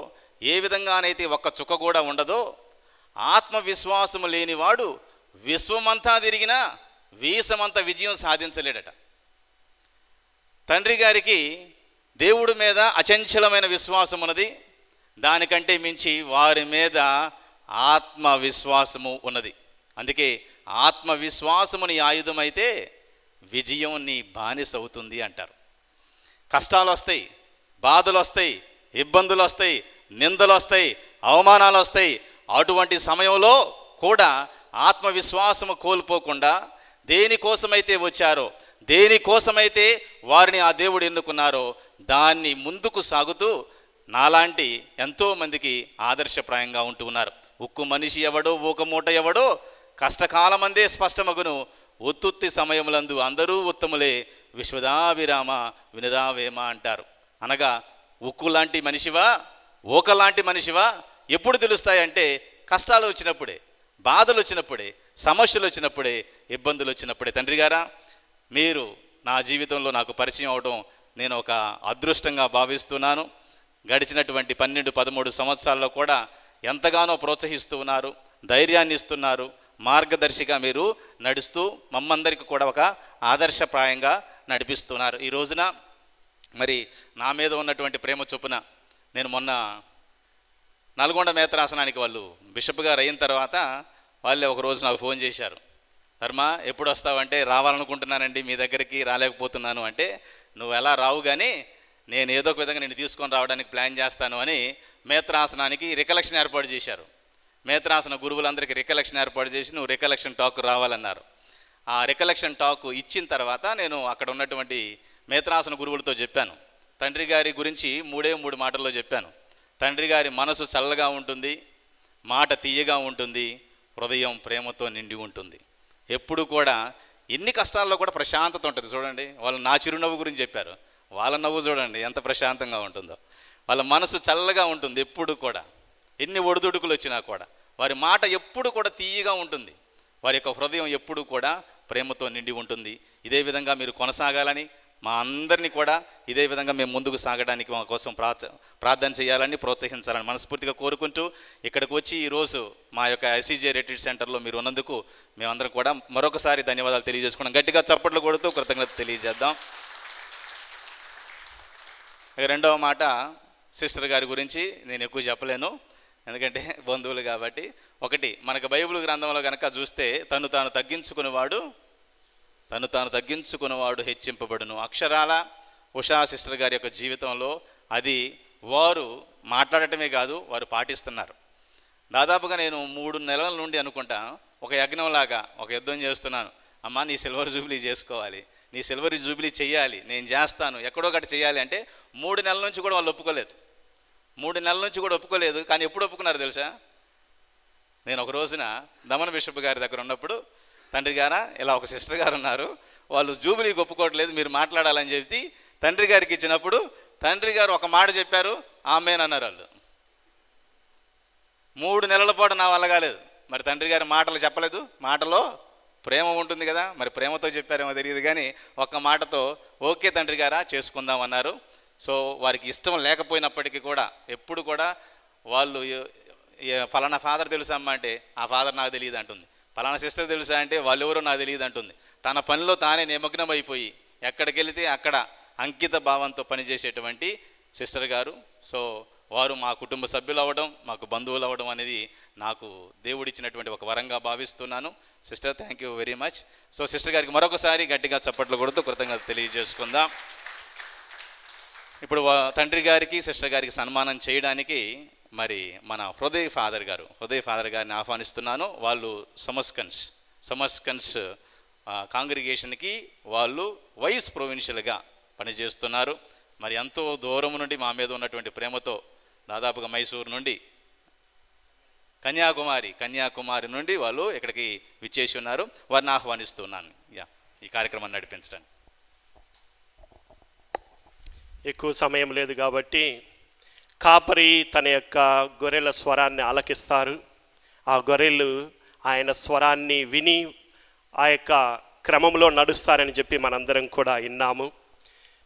ఏ విధంగానైతే ఒక్క చుక్క కూడా ఉండదో, ఆత్మవిశ్వాసము లేనివాడు విశ్వమంతా తిరిగినా వీసమంత విజయం సాధించలేడట. తండ్రి గారికి దేవుడి మీద అచంచలమైన విశ్వాసం ఉన్నది. దానికంటే మించి వారి మీద ఆత్మవిశ్వాసము ఉన్నది. అందుకే ఆత్మవిశ్వాసము నీ ఆయుధమైతే విజయం నీ బానిస అవుతుంది అంటారు. కష్టాలు వస్తాయి, బాధలు వస్తాయి, ఇబ్బందులు వస్తాయి, నిందలు వస్తాయి, అవమానాలు వస్తాయి. అటువంటి సమయంలో కూడా ఆత్మవిశ్వాసము కోల్పోకుండా దేనికోసమైతే వచ్చారో, దేనికోసమైతే వారిని ఆ దేవుడు ఎన్నుకున్నారో దాన్ని ముందుకు సాగుతూ నాలాంటి ఎంతోమందికి ఆదర్శప్రాయంగా ఉంటూ ఉన్నారు. ఉక్కు మనిషి ఎవడో, ఊక మూట ఎవడో, కష్టకాలమందే స్పష్టమగును, ఉత్తుత్తి సమయములందు అందరూ ఉత్తములే, విశ్వదాభిరామ వినదావేమ అంటారు. అనగా ఉక్కు లాంటి మనిషివా, ఊక లాంటి మనిషివా ఎప్పుడు తెలుస్తాయంటే కష్టాలు వచ్చినప్పుడే, బాధలు వచ్చినప్పుడే, సమస్యలు వచ్చినప్పుడే, ఇబ్బందులు వచ్చినప్పుడే. తండ్రి గారా, మీరు నా జీవితంలో నాకు పరిచయం అవడం నేను ఒక అదృష్టంగా భావిస్తున్నాను. గడిచినటువంటి 12-13 సంవత్సరాల్లో కూడా ఎంతగానో ప్రోత్సహిస్తూ ఉన్నారు, ధైర్యాన్ని ఇస్తున్నారు, మార్గదర్శిగా మీరు నడుస్తూ మమ్మందరికీ కూడా ఒక ఆదర్శప్రాయంగా నడిపిస్తున్నారు. ఈ రోజున మరి నా మీద ఉన్నటువంటి ప్రేమ చొప్పున నేను మొన్న నల్గొండ మేత్రాసనానికి వాళ్ళు బిషప్ గారు అయిన తర్వాత వాళ్ళే ఒక రోజు నాకు ఫోన్ చేశారు. ధర్మ ఎప్పుడు వస్తావంటే, రావాలనుకుంటున్నానండి మీ దగ్గరికి, రాలేకపోతున్నాను అంటే, నువ్వు ఎలా రావు కానీ నేను ఏదో ఒక విధంగా నేను తీసుకొని రావడానికి ప్లాన్ చేస్తాను అని మేత్రాసనానికి రికలెక్షన్ ఏర్పాటు చేశారు. మేత్రాసన గురువులందరికీ రికలెక్షన్ ఏర్పాటు చేసి నువ్వు రికలెక్షన్ టాక్ రావాలన్నారు. ఆ రికలెక్షన్ టాక్ ఇచ్చిన తర్వాత నేను అక్కడ ఉన్నటువంటి మేత్రాసన గురువులతో చెప్పాను. తండ్రి గారి గురించి 3 మాటల్లో చెప్పాను. తండ్రి గారి మనసు చల్లగా ఉంటుంది, మాట తీయగా ఉంటుంది, హృదయం ప్రేమతో నిండి ఉంటుంది. ఎప్పుడు కూడా ఎన్ని కష్టాల్లో కూడా ప్రశాంతత ఉంటుంది. చూడండి, వాళ్ళు నా చిరునవ్వు గురించి చెప్పారు, వాళ్ళ నవ్వు చూడండి ఎంత ప్రశాంతంగా ఉంటుందో. వాళ్ళ మనసు చల్లగా ఉంటుంది ఎప్పుడు కూడా, ఎన్ని ఒడిదుడుకులు వచ్చినా కూడా. వారి మాట ఎప్పుడు కూడా తీయగా ఉంటుంది, వారి యొక్క హృదయం ఎప్పుడు కూడా ప్రేమతో నిండి ఉంటుంది. ఇదే విధంగా మీరు కొనసాగాలని, మా అందరినీ కూడా ఇదే విధంగా మేము ముందుకు సాగడానికి మా కోసం ప్రార్థన చేయాలని, ప్రోత్సహించాలని మనస్ఫూర్తిగా కోరుకుంటూ ఇక్కడికి వచ్చి ఈరోజు మా యొక్క ఎస్సీజే రిట్రీట్ సెంటర్లో మీరు ఉన్నందుకు మేమందరం కూడా మరొకసారి ధన్యవాదాలు తెలియజేసుకున్నాం. గట్టిగా చప్పట్లు కొడుతూ కృతజ్ఞత తెలియజేద్దాం. రెండవ మాట, సిస్టర్ గారి గురించి నేను ఎక్కువ చెప్పలేను, ఎందుకంటే బంధువులు కాబట్టి. ఒకటి, మనకు బైబిల్ గ్రంథంలో కనుక చూస్తే తను తాను తగ్గించుకున్నవాడు హెచ్చింపబడును. అక్షరాల ఉషా సిస్టర్ గారి యొక్క జీవితంలో అది వారు మాట్లాడటమే కాదు, వారు పాటిస్తున్నారు. దాదాపుగా నేను 3 నెలల నుండి అనుకుంటా ఒక యజ్ఞంలాగా ఒక యుద్ధం చేస్తున్నాను. అమ్మ నీ సిల్వర్ జూబిలీ చేసుకోవాలి, నీ సిల్వర్ జూబిలీ చేయాలి, నేను చేస్తాను, ఎక్కడో ఒకటి చేయాలి అంటే 3 నెలల నుంచి కూడా వాళ్ళు ఒప్పుకోలేదు. 3 నెలల నుంచి కూడా ఒప్పుకోలేదు. కానీ ఎప్పుడు ఒప్పుకున్నారు తెలుసా? నేను ఒక రోజున దమన బిషప్ గారి దగ్గర ఉన్నప్పుడు, తండ్రి గారా ఇలా ఒక సిస్టర్ గారు ఉన్నారు, వాళ్ళు జూబిలీకి ఒప్పుకోవట్లేదు, మీరు మాట్లాడాలని చెప్పి తండ్రి గారికి ఇచ్చినప్పుడు తండ్రి గారు ఒక మాట చెప్పారు, ఆమేనన్నారు. వాళ్ళు 3 నెలల పాటు నా వల్ల కాలేదు. మరి తండ్రి గారి మాటలు చెప్పలేదు, మాటలో ప్రేమ ఉంటుంది కదా, మరి ప్రేమతో చెప్పారేమో తెలియదు కానీ ఒక్క మాటతో ఓకే తండ్రి గారా చేసుకుందాం అన్నారు. సో వారికి ఇష్టం లేకపోయినప్పటికీ కూడా ఎప్పుడు కూడా వాళ్ళు ఫలానా ఫాదర్ తెలుసా అమ్మ అంటే ఆ ఫాదర్ నాకు తెలియదు అంటుంది, ఫలానా సిస్టర్ తెలుసా అంటే వాళ్ళు ఎవరో నాకు తెలియదు అంటుంది. తన పనిలో తానే నిమగ్నం అయిపోయి ఎక్కడికి వెళితే అక్కడ అంకిత భావంతో పనిచేసేటువంటి సిస్టర్ గారు. సో వారు మా కుటుంబ సభ్యులు అవ్వడం, మాకు బంధువులు అవ్వడం అనేది నాకు దేవుడిచ్చినటువంటి ఒక వరంగా భావిస్తున్నాను. Sister thank you very much. So sister గారికి మరొకసారి గట్టిగా చప్పట్లు కొడుతూ కృతజ్ఞత తెలియజేసుకుందాం. ఇప్పుడు తండ్రి గారికి సిస్టర్ గారికి సన్మానం చేయడానికి మరి మన హృదయ ఫాదర్ గారిని ఆహ్వానిస్తున్నాను. వాళ్ళు సమస్కన్స్ కాంగ్రిగేషన్కి వాళ్ళు వైస్ ప్రొవిన్షియల్గా పనిచేస్తున్నారు. మరి ఎంతో దూరం నుండి మా మీద ఉన్నటువంటి ప్రేమతో దాదాపుగా మైసూరు నుండి కన్యాకుమారి నుండి వాళ్ళు ఇక్కడికి విచ్చేసి ఉన్నారు. వారిని ఆహ్వానిస్తున్నాను ఈ కార్యక్రమాన్ని నడిపించడానికి. ఎక్కువ సమయం లేదు కాబట్టి కాపరి తన యొక్క గొర్రెల స్వరాన్ని ఆలకిస్తారు. ఆ గొర్రెలు ఆయన స్వరాన్ని విని ఆ యొక్క క్రమంలో నడుస్తారని చెప్పి మనందరం కూడా విన్నాము.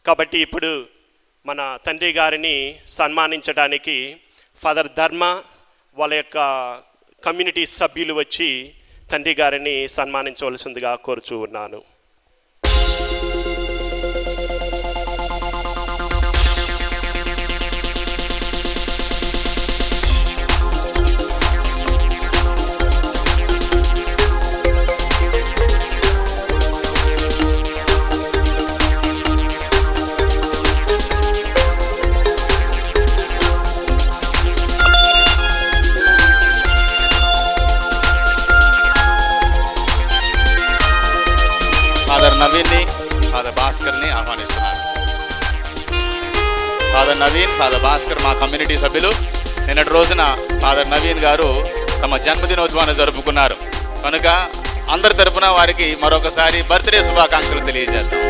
కాబట్టి ఇప్పుడు మన తండ్రి గారిని సన్మానించడానికి ఫాదర్ ధర్మ వాళ్ళ యొక్క కమ్యూనిటీ సభ్యులు వచ్చి తండ్రి గారిని సన్మానించవలసిందిగా కోరుచూ ఉన్నాను. ఫాదర్ నవీన్ని, ఫాదర్ భాస్కర్ని ఆహ్వానిస్తున్నాను. ఫాదర్ నవీన్, ఫాదర్ భాస్కర్ మా కమ్యూనిటీ సభ్యులు. నిన్నటి రోజున ఫాదర్ నవీన్ గారు తమ జన్మదినోత్సవాన్ని జరుపుకున్నారు కనుక అందరి తరపున వారికి మరొకసారి బర్త్డే శుభాకాంక్షలు తెలియజేద్దాం.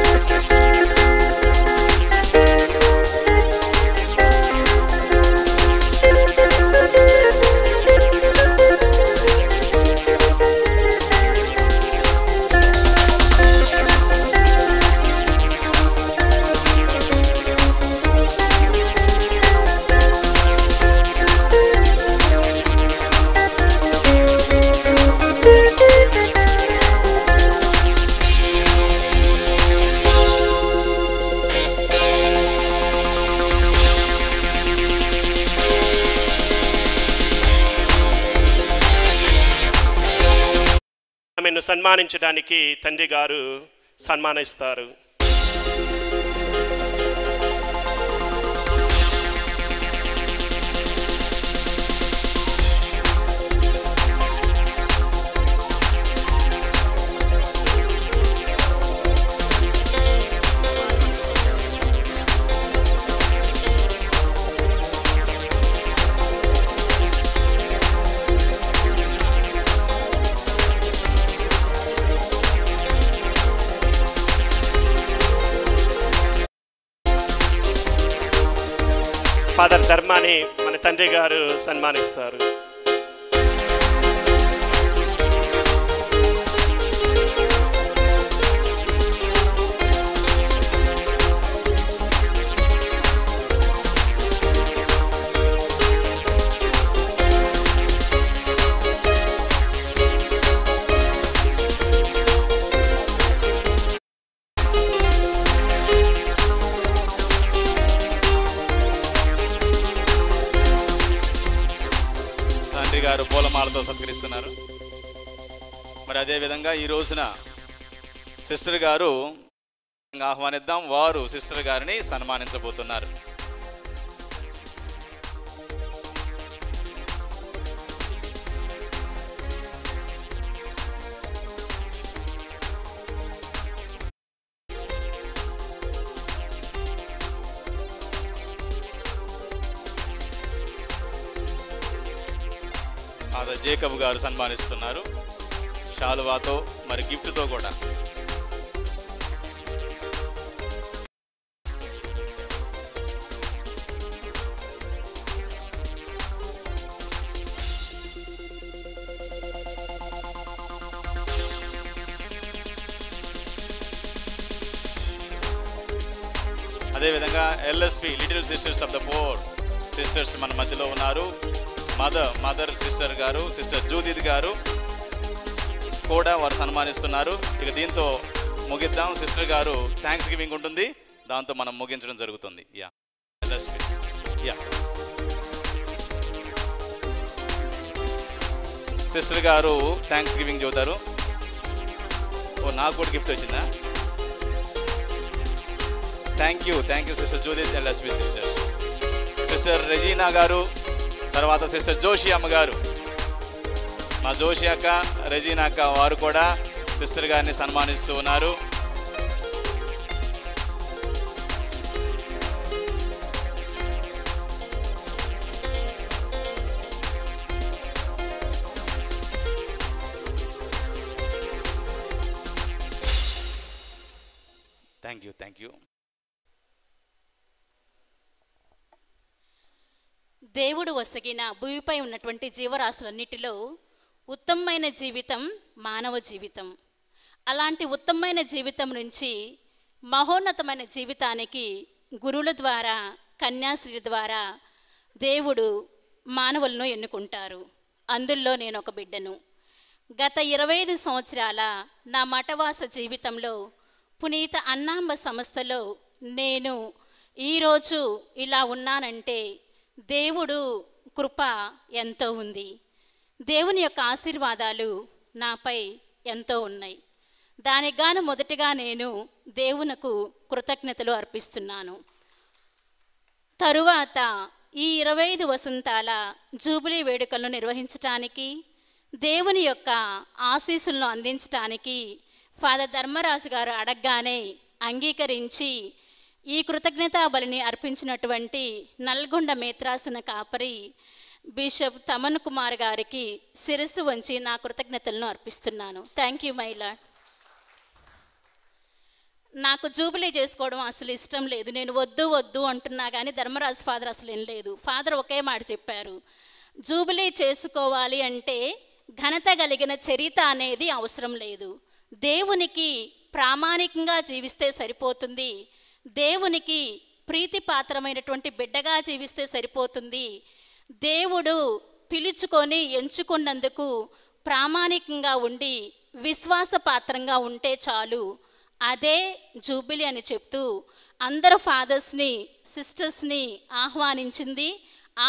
ఆమెను సన్మానించడానికి తండ్రి గారు సన్మానిస్తారు. ఫాదర్ ధర్మాని మన తండ్రి గారు సన్మానిస్తారు. గారు పూలమాలతో సత్కరిస్తున్నారు. మరి అదేవిధంగా ఈ రోజున సిస్టర్ గారు ఆహ్వానిద్దాం. వారు సిస్టర్ గారిని సన్మానించబోతున్నారు. ఫాదర్ జేకబ్ గారు సన్మానిస్తున్నారు శాలువాతో మరి గిఫ్ట్తో కూడా. అదేవిధంగా LSP little sisters of the pour sisters మన మధ్యలో ఉన్నారు. మదర్ సిస్టర్ గారు, సిస్టర్ జూదిత్ గారు కూడా వారు సన్మానిస్తున్నారు. ఇక దీంతో ముగిద్దాం. సిస్టర్ గారు థ్యాంక్స్ గివింగ్ ఉంటుంది, దాంతో మనం ముగించడం జరుగుతుంది. సిస్టర్ గారు థ్యాంక్స్ గివింగ్ చెబుతారు. ఓ నాకు కూడా గిఫ్ట్ వచ్చిందా? Thank you sister Judith LSP sister. Sister Regina garu, తర్వాత సిస్టర్ జోషి అమ్మ గారు, మా జోషి అక్క, రెజీనా అక్క వారు కూడా సిస్టర్ గారిని సన్మానిస్తూ ఉన్నారు. Thank you. దేవుడు ఒసగిన భూమిపై ఉన్నటువంటి జీవరాశులన్నిటిలో ఉత్తమమైన జీవితం మానవ జీవితం. అలాంటి ఉత్తమమైన జీవితం నుంచి మహోన్నతమైన జీవితానికి గురువుల ద్వారా, కన్యాశ్రీల ద్వారా దేవుడు మానవులను ఎన్నుకుంటారు. అందులో నేను ఒక బిడ్డను. గత 25 సంవత్సరాల నా మఠవాస జీవితంలో పునీత అన్నాంబ సంస్థలో నేను ఈరోజు ఇలా ఉన్నానంటే దేవుడు కృప ఎంతో ఉంది. దేవుని యొక్క ఆశీర్వాదాలు నాపై ఎంతో ఉన్నాయి. దానికి గాను మొదటిగా నేను దేవునకు కృతజ్ఞతలు అర్పిస్తున్నాను. తరువాత ఈ 25 వసంతాల జూబిలీ వేడుకలను నిర్వహించటానికి, దేవుని యొక్క ఆశీస్సులను అందించటానికి ఫాదర్ ధర్మరాజు గారు అడగగానే అంగీకరించి ఈ కృతజ్ఞతా బలిని అర్పించినటువంటి నల్గొండ మేత్రాసన కాపరి బిషప్ తమన్ కుమార్ గారికి శిరస్సు వంచి నా కృతజ్ఞతలను అర్పిస్తున్నాను. Thank you my Lord. నాకు జూబిలీ చేసుకోవడం అసలు ఇష్టం లేదు. నేను వద్దు వద్దు అంటున్నా కానీ ధర్మరాజు ఫాదర్ అసలు ఏం లేదు. ఫాదర్ ఒకే మాట చెప్పారు, జూబిలీ చేసుకోవాలి అంటే ఘనత కలిగిన చరిత అనేది అవసరం లేదు. దేవునికి ప్రామాణికంగా జీవిస్తే సరిపోతుంది. దేవునికి ప్రీతిపాత్రమైనటువంటి బిడ్డగా జీవిస్తే సరిపోతుంది. దేవుడు పిలుచుకొని ఎంచుకున్నందుకు ప్రామాణికంగా ఉండి విశ్వాసపాత్రంగా ఉంటే చాలు, అదే జూబిలీ అని చెప్తూ అందరు ఫాదర్స్ని, సిస్టర్స్ని ఆహ్వానించింది.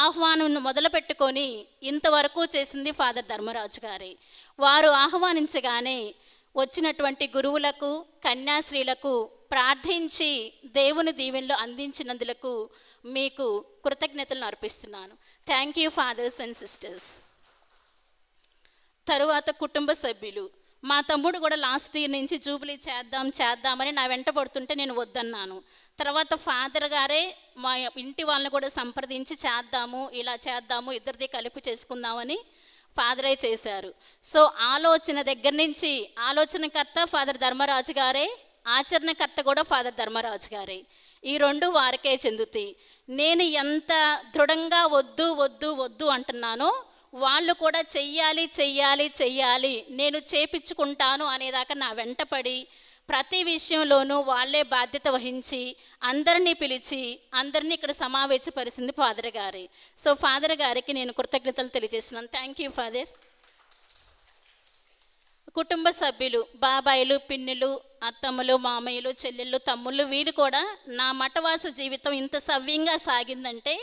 ఆహ్వానం మొదలుపెట్టుకొని ఇంతవరకు చేసింది ఫాదర్ ధర్మరాజు గారే. వారు ఆహ్వానించగానే వచ్చినటువంటి గురువులకు, కన్యాశ్రీలకు ప్రార్థించి దేవుని దీవెనలు అందించినందులకు మీకు కృతజ్ఞతలను అర్పిస్తున్నాను. Thank you fathers and sisters. తరువాత కుటుంబ సభ్యులు. మా తమ్ముడు కూడా లాస్ట్ ఇయర్ నుంచి జూబిలీ చేద్దామని నా వెంట పడుతుంటే నేను వద్దన్నాను. తర్వాత ఫాదర్ గారే మా ఇంటి వాళ్ళని కూడా సంప్రదించి ఇలా చేద్దాము, ఇద్దరిది కలిపి చేసుకుందామని ఫాదరే చేశారు. సో ఆలోచన దగ్గర నుంచి ఆలోచనకర్త ఫాదర్ ధర్మరాజు గారే, ఆచరణకర్త కూడా ఫాదర్ ధర్మరాజు గారే. ఈ రెండు వారికే చెందుతాయి. నేను ఎంత దృఢంగా వద్దు వద్దు వద్దు అంటున్నానో వాళ్ళు కూడా చెయ్యాలి నేను చేపించుకుంటాను అనేదాకా నా వెంటపడి ప్రతి విషయంలోనూ వాళ్ళే బాధ్యత వహించి అందరినీ పిలిచి అందరినీ ఇక్కడ సమావేశపరిచింది ఫాదర్ గారే. సో ఫాదర్ గారికి నేను కృతజ్ఞతలు తెలియజేస్తున్నాను. Thank you father. కుటుంబ సభ్యులు, బాబాయిలు, పిన్నులు, అత్తమ్మలు, మామయ్యలు, చెల్లెళ్ళు, తమ్ముళ్ళు, వీరు కూడా నా మఠవాస జీవితం ఇంత సవ్యంగా సాగిందంటే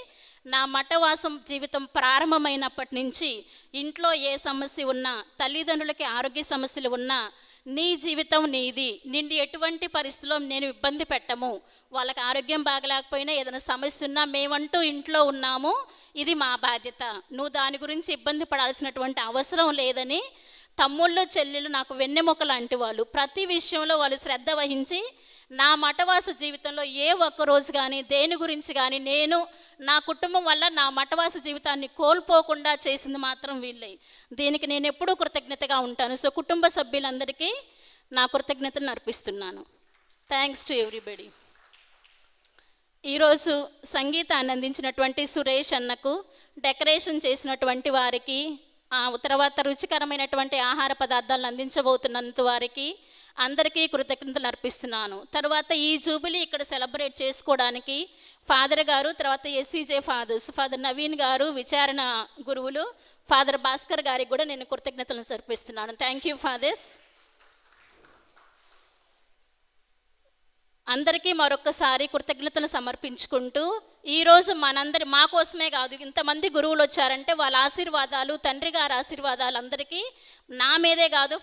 నా మఠవాసం జీవితం ప్రారంభమైనప్పటి నుంచి ఇంట్లో ఏ సమస్య ఉన్నా, తల్లిదండ్రులకి ఆరోగ్య సమస్యలు ఉన్నా, నీ జీవితం నీది, నిన్ను ఎటువంటి పరిస్థితుల్లో నేను ఇబ్బంది పెట్టము, వాళ్ళకి ఆరోగ్యం బాగలేకపోయినా ఏదైనా సమస్య ఉన్నా మేమంటూ ఇంట్లో ఉన్నాము, ఇది మా బాధ్యత, నువ్వు దాని గురించి ఇబ్బంది పడాల్సినటువంటి అవసరం లేదని తమ్ముళ్ళు, చెల్లెళ్ళు నాకు వెన్నెముక లాంటి వాళ్ళు. ప్రతి విషయంలో వాళ్ళు శ్రద్ధ వహించి నా మఠవాస జీవితంలో ఏ ఒక్క రోజు కానీ దేని గురించి కానీ నేను నా కుటుంబం వల్ల నా మఠవాస జీవితాన్ని కోల్పోకుండా చేసింది మాత్రం వీళ్ళే. దీనికి నేను ఎప్పుడూ కృతజ్ఞతగా ఉంటాను. సో కుటుంబ సభ్యులందరికీ నా కృతజ్ఞతను అర్పిస్తున్నాను. Thanks to everybody. ఈరోజు సంగీతాన్ని అందించినటువంటి సురేష్ అన్నకు, డెకరేషన్ చేసినటువంటి వారికి, తర్వాత రుచికరమైనటువంటి ఆహార పదార్థాలను అందించబోతున్నంత వారికి అందరికీ కృతజ్ఞతలు అర్పిస్తున్నాను. తర్వాత ఈ జూబిలీ ఇక్కడ సెలబ్రేట్ చేసుకోవడానికి ఫాదర్ గారు, తర్వాత ఎస్సీజే ఫాదర్స్, ఫాదర్ నవీన్ గారు, విచారణ గురువులు, ఫాదర్ భాస్కర్ గారికి కూడా నేను కృతజ్ఞతలను సమర్పిస్తున్నాను. Thank you fathers. అందరికీ మరొక్కసారి కృతజ్ఞతలు సమర్పించుకుంటూ ఈరోజు మా కోసమే కాదు, ఇంతమంది గురువులు వచ్చారంటే వాళ్ళ ఆశీర్వాదాలు, తండ్రి గారి ఆశీర్వాదాలు అందరికీ నా మీదే కాదు,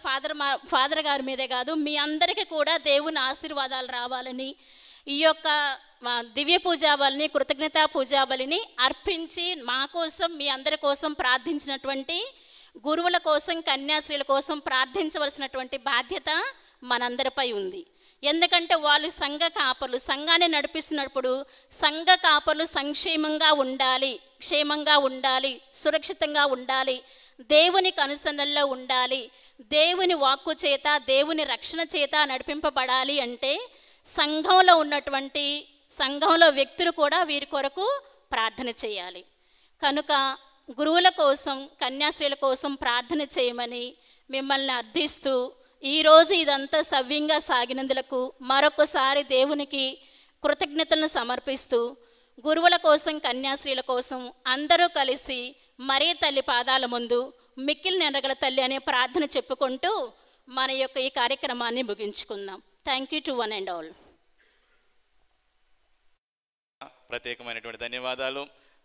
ఫాదర్ గారి మీదే కాదు, మీ అందరికీ కూడా దేవుని ఆశీర్వాదాలు రావాలని ఈ యొక్క దివ్య పూజాబలిని, కృతజ్ఞతా పూజాబలిని అర్పించి మా కోసం, మీ అందరి కోసం ప్రార్థించినటువంటి గురువుల కోసం, కన్యాశ్రీల కోసం ప్రార్థించవలసినటువంటి బాధ్యత మనందరిపై ఉంది. ఎందుకంటే వాళ్ళు సంఘ కాపర్లు, సంఘాన్ని నడిపిస్తున్నప్పుడు సంఘ కాపర్లు సంక్షేమంగా ఉండాలి, క్షేమంగా ఉండాలి, సురక్షితంగా ఉండాలి, దేవునికి అనుసరణలో ఉండాలి, దేవుని వాక్కు చేత, దేవుని రక్షణ చేత నడిపింపబడాలి అంటే సంఘంలో వ్యక్తులు కూడా వీరి కొరకు ప్రార్థన చేయాలి. కనుక గురువుల కోసం కన్యాశ్రీల కోసం ప్రార్థన చేయమని మిమ్మల్ని అర్థిస్తూ ఈరోజు ఇదంతా సవ్యంగా సాగినందులకు మరొకసారి దేవునికి కృతజ్ఞతలను సమర్పిస్తూ గురువుల కోసం కన్యాశ్రీల కోసం అందరూ కలిసి మరీ తల్లి పాదాల ముందు మిక్కిలి నెరగల తల్లి అనే ప్రార్థన చెప్పుకుంటూ మన యొక్క ఈ కార్యక్రమాన్ని ముగించుకుందాం. Thank you to one and all. ప్రత్యేకమైనటువంటి ధన్యవాదాలు.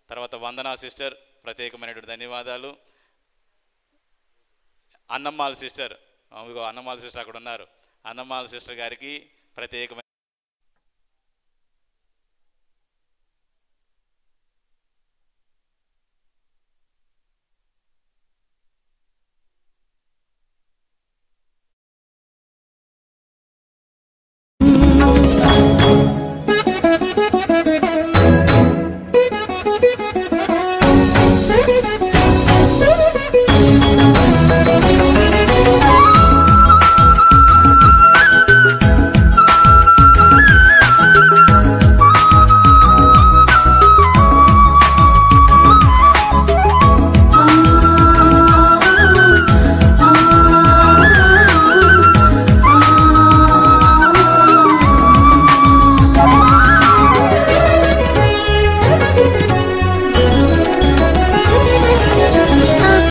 తర్వాత వందనా సిస్టర్ ప్రత్యేకమైనటువంటి ధన్యవాదాలు. అన్నమ్మాల సిస్టర్, అన్నమ్మాల సిస్టర్ అక్కడ ఉన్నారు. అన్నమ్మాల సిస్టర్ గారికి ప్రత్యేకమైన